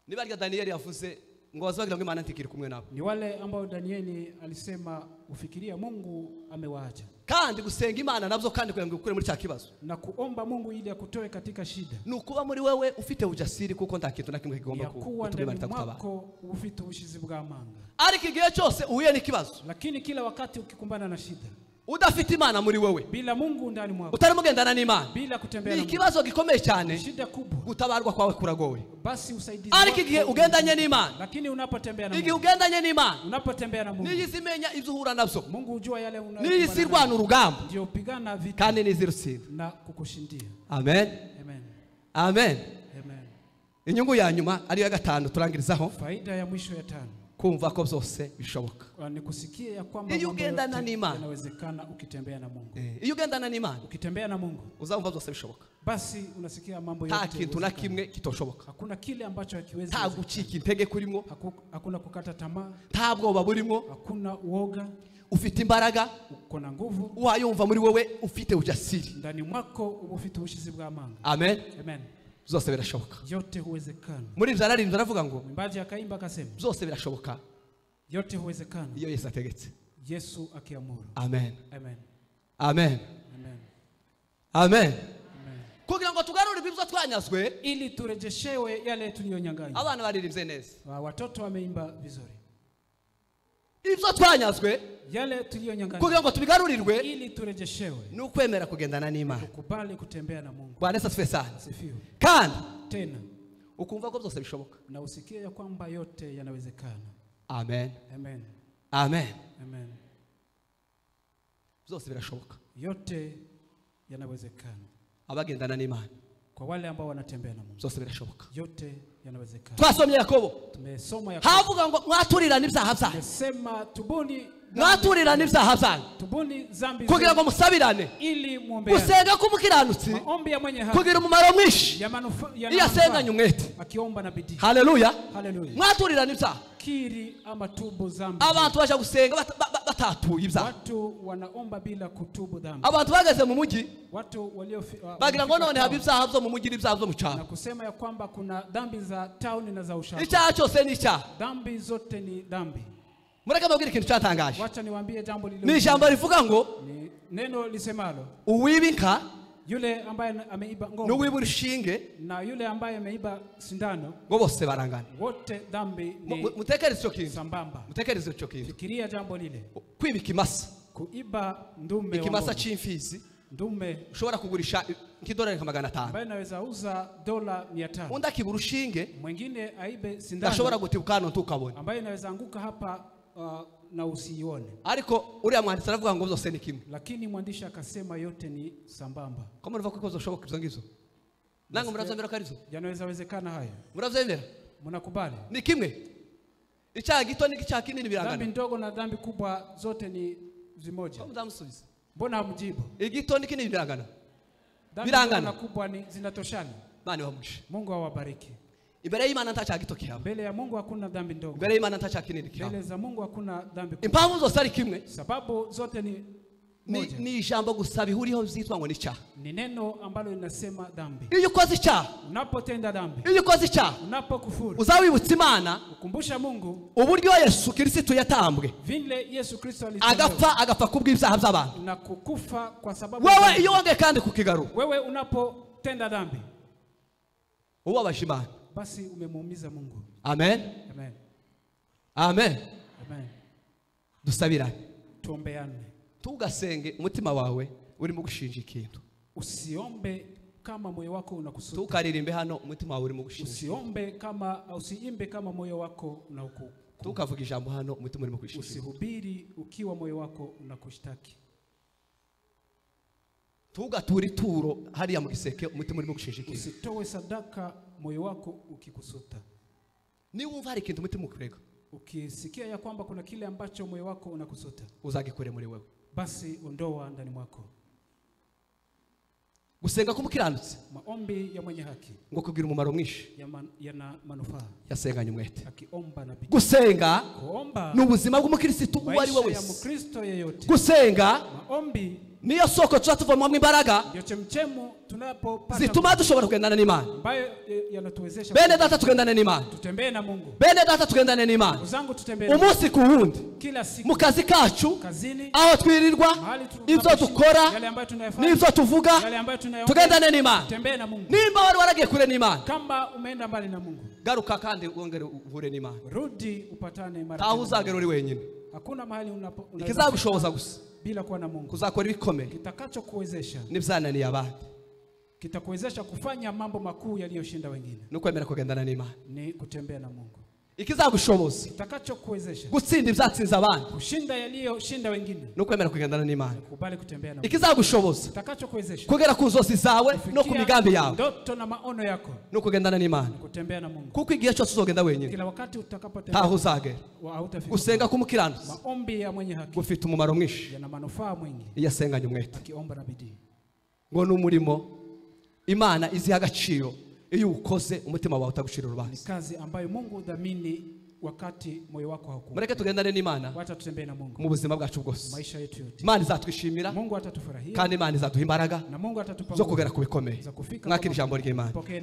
ni barya Danieli yavuze ngo bazagira ngo Imana ntikiri kumwe nabo. Ni wale ambao Danieli alisema ufikiria Mungu amewaacha. Kandi gusenga Imana nabyo kandi kugira ngo ukure muri cya kibazo. Na kuomba Mungu ili akutoe katika shida. Nukuba muri wewe ufite ujasiri kuko nta kintu nakimwe kigomba kutubimana takutaba. Ufite ubushizi bw'amanga. Ariko igihe cyose uhuye n'ikibazo. Lakini kila wakati ukikumbana na shida, udafite Imana muri wewe, bila Mungu ndani mwako, utari mugendana n'Imana, bila kutembea na Mungu, ikibazo gikomeye cyane, shida kubwa, gutabarwa kwawe kuragowe. Basi usaidizi. Ariko igihe ugendanye n'Imana, lakini unapotembea na Mungu, igihe ugendanye n'Imana, unapotembea na Mungu, niyizimenya ibyo uhura nabyo. Mungu hujua yale unayo, niyisirwana urugamba, ndio upigana vita kandi nizirutsinda na kukushindia. Amen. Amen. Amen. Amen. Inyungu ya nyuma ari ya gatanu turangirizaho. Faida ya mwisho ya 5. Kumva ko byose bishoboka. Ni kusikia ya kwamba iyo ugendana n'Imana inawezekana ukitembea na Mungu. Iyo ugendana n'Imana, ukitembea na Mungu, uzumva byose bishoboka. Basi unasikia mambo yote. Nta kintu na kimwe kitoshoboka. Hakuna kile ambacho hakiwezi. Nta gucika intege kurimo. Hakuna kukata tamaa. Nta bwoba burimo. Hakuna uoga. Ufite imbaraga, uko na nguvu. Wayumva muri wewe ufite ujasiri. Ndani mwako ufite ubushizi bw'amanga. Amen. Amen. Byose birashoboka. Yote huwezekana. Muri nzararinze aravuga ngo mwimbaji akaimba akasema byose birashoboka. Yote huwezekana. Iyo Yesu ategetse. Yesu akiamuru. Amen. Amen. Amen. Amen. Amen. Kugira ngo tugarure ibyo twanyazwe, ili turejeshewe yale tuliyonyang'anywa. Abana baririmbye neza. Watoto wameimba vizuri. ibyo twanyazwe yale tuliyonyang'anywa kugira ngo tubigarurirwe ili turejeshewe ni ukwemera kugendana n'Imana. tukubali kutembea na Mungu. Bwana Yesu asifiwe sana. Asifiwe. Kandi Tena ukumva ko byose bishoboka. na usikie ya kwamba yote yanawezekana. Amen. Amen. Amen. Amen. Byose birashoboka. Yote yanawezekana Abagendana n'Imana. kwa wale ambao wanatembea na Mungu. Byose birashoboka. Yote yanawezekana. Twasomye Yakobo. Tumesoma ya Havuga ngo mwaturirane ibyaha byanyu. tumesema tubuni Mwaturirane ibyaha byanyu. tubuni dhambi Kugira ngo musabirane. ili muombe. Gusenga k'umukiranutsi Maombi ya mwenye haki kugira umumaro mwinshi. ya manufaa Iyo asenganye umwete. akiomba na bidii. Haleluya. Haleluya. Mwaturirane ibyaha. Kiri ama tubu dhambi. Abantu baje gusenga batatuye ibyaha. Watu wanaomba bila kutubu dhambi. Abantu bageze mu mujyi Watu walio bagira ngo none haba ibyaha byo mu mujyi n'ibyaha byo mu na cyaro. kusema ya kwamba kuna dhambi za town na za ushamba. Icyaha cyose ni icyaha. Dhambi zote ni dhambi. Mureke mbabwire ikintu cyatangaje. Wacha niwaambie jambo lilo. Ni ijambo rivuga ngo Ni neno lisemalo uwiba inka yule ambaye ameiba ng'ombe n'uwiba urushinge na yule ambaye ameiba sindano ngo bose barangana. wote dhambi ni Mutekereze icyo kintu. sambamba. Mutekereze icyo kintu. Fikiria jambo lile. Kwiba ikimasa. Kuiba ndume wa Ikimasa ng'ombe. cy'imfizi Ndume ushobora kugurisha nk'idolari nka 500. ambaye naweza uza $500. Undi akiba urushinge Mwingine aibe ashobora sindano gutibuka hano ntukabone. ambaye inaweza anguka hapa na usiione. Ariko uriya mwanditsi aravuga ngo byose ni kimwe. Lakini mwandishi akasema yote ni sambamba. Kama unavuga ko bizoshoboka ibyo ngibyo. Nango muravyemera ko arizo. Yanaweza wezekana hayo. Muravyemera? Mnakubali? Ni kimwe. Icyaha gito n'icyaha kinini Dhambi birangana. ndogo na dhambi kubwa zote ni zimoja. Ko muzamusubiza. Mbona hamjibu? Igito n'kinini birangana. Dhambi Birangana. ndogo na kubwa ni zinatoshana. Mani wamushe. Mungu awabariki. Imbere y'Imana nta cyaha gito kihaba. Mbele ya Mungu hakuna dhambi ndogo. Imbere y'Imana nta cyaha kinini kihaba. Mbele za Mungu hakuna dhambi kubwa. Impamvu zose ari kimwe. Sababu zote ni moja. Ni ijambo gusa bihuriyeho byitwa ngo ni icyaha. Ni neno ambalo linasema dhambi. Iyo ukoze icyaha, Unapotenda dhambi, iyo ukoze icyaha, unapokufuru, uzawibutsa Imana ukumbusha Mungu uburyo Yesu Kristo yatambwe vile Yesu Kristo alitolewa agapfa kubw'ibyaha by'abantu. na kukufa kwa sababu Wewe iyo wongeye kandi kukigaru wewe unapotenda dhambi ubabaje Imana. basi umemuumiza Mungu. Amen. Amen. Amen. Amen. Dusabirane. Tuombeane. Tugasenge umutima wawe urimo gushinja ikintu. Usiombe kama moyo wako unakusuta. Tukaririmbe hano umutima wawe urimo gushinja. Usiimbe kama moyo wako unahukumu. Tukavuga ijambo hano umutima urimo gushinja. Usihubiri ukiwa moyo wako unakushtaki. Tugatura ituro hariya mu giseke umutima urimo gushinja ikintu. Usitoe sadaka moyo wako ukikusuta. Ni wumva hari ikintu umutima ukurega. Ukisikia ya kwamba kuna kile ambacho moyo wako unakusuta, Uzagikore muri wewe. basi ondoa ndani mwako. Gusenga k'umukiranutsi Maombi ya mwenye haki ngo kugira umumaro mwinshi yana manufaa. yasenganye umwete. Akiomba na bidii. Gusenga Kuomba n'ubuzima bw'umukristo uwo ari we maisha ya wese. Mkristo yeyote. Gusenga Maombi niyo soko tuzatuvamo imbaraga ndio chemchemu tunapopata zituma dushobora kugendana n'Imana. ambayo yanatuwezesha Bene data tugendane n'Imana. tutembee na Mungu. Bene data tugendane n'Imana. Uzangu tutembee na Umunsi ku wundi kila siku mu kazi kacu kazini, aho twirirwa mahali ibyo dukora yale ambayo tunayafanya, n'ibyo tuvuga yale ambayo tunayaomba, tugendane n'Imana. tutembee na Mungu. Nimba wari waragiye kure n'Imana, Kama umeenda mbali na Mungu, garuka kandi wongere uhure n'Imana. rudi upatane mara Taho tena. uzagera uri wenyine. Hakuna mahali Ikizagushoboza gusa bila kuwa na Mungu. kuzakora ibikomeye Kitakachokuwezesha, n'ibyananiye abandi kitakuwezesha kufanya mambo makuu yaliyoshinda wengine, no kwemera kugendana n'Imana. ni kutembea na Mungu. Ikizagushoboza Kitakachokuwezesha gutsinda ibyatsinze abandi kushinda yaliyoshinda wengine, no kwemera kugendana n'Imana. kubali kutembea na Mungu. Ikizagushoboza Kitakachokuwezesha kugera ku nzozi zawe no ku migambi yawe ndoto na maono yako, no kugendana n'Imana. kutembea na Mungu. Kuko igihe cyose uzogenda wenyine Kila wakati utakapotembea ntaho uzagera. hautafika. Gusenga k'umukiranutsi Maombi ya mwenye haki gufite umumaro mwinshi yana manufaa mwingi, iyo asenganye umwete. akiomba na bidii. Ngo n'umurimo Imana iziha agaciro iyo ukoze umutima wawe utagushira Ni urubanza. kazi ambayo Mungu udhamini wakati moyo wako hauko. Mureke tugendane n'Imana Wacha tutembee na Mungu mu buzima bwacu bwose. maisha yetu yote. Imana izatwishimira Mungu atatufurahia kandi Imana izaduha imbaraga na Mungu atatupa zo kugera ku bikomeye. za kufika Mwakira kwa ijambo ry'Imana. Pokea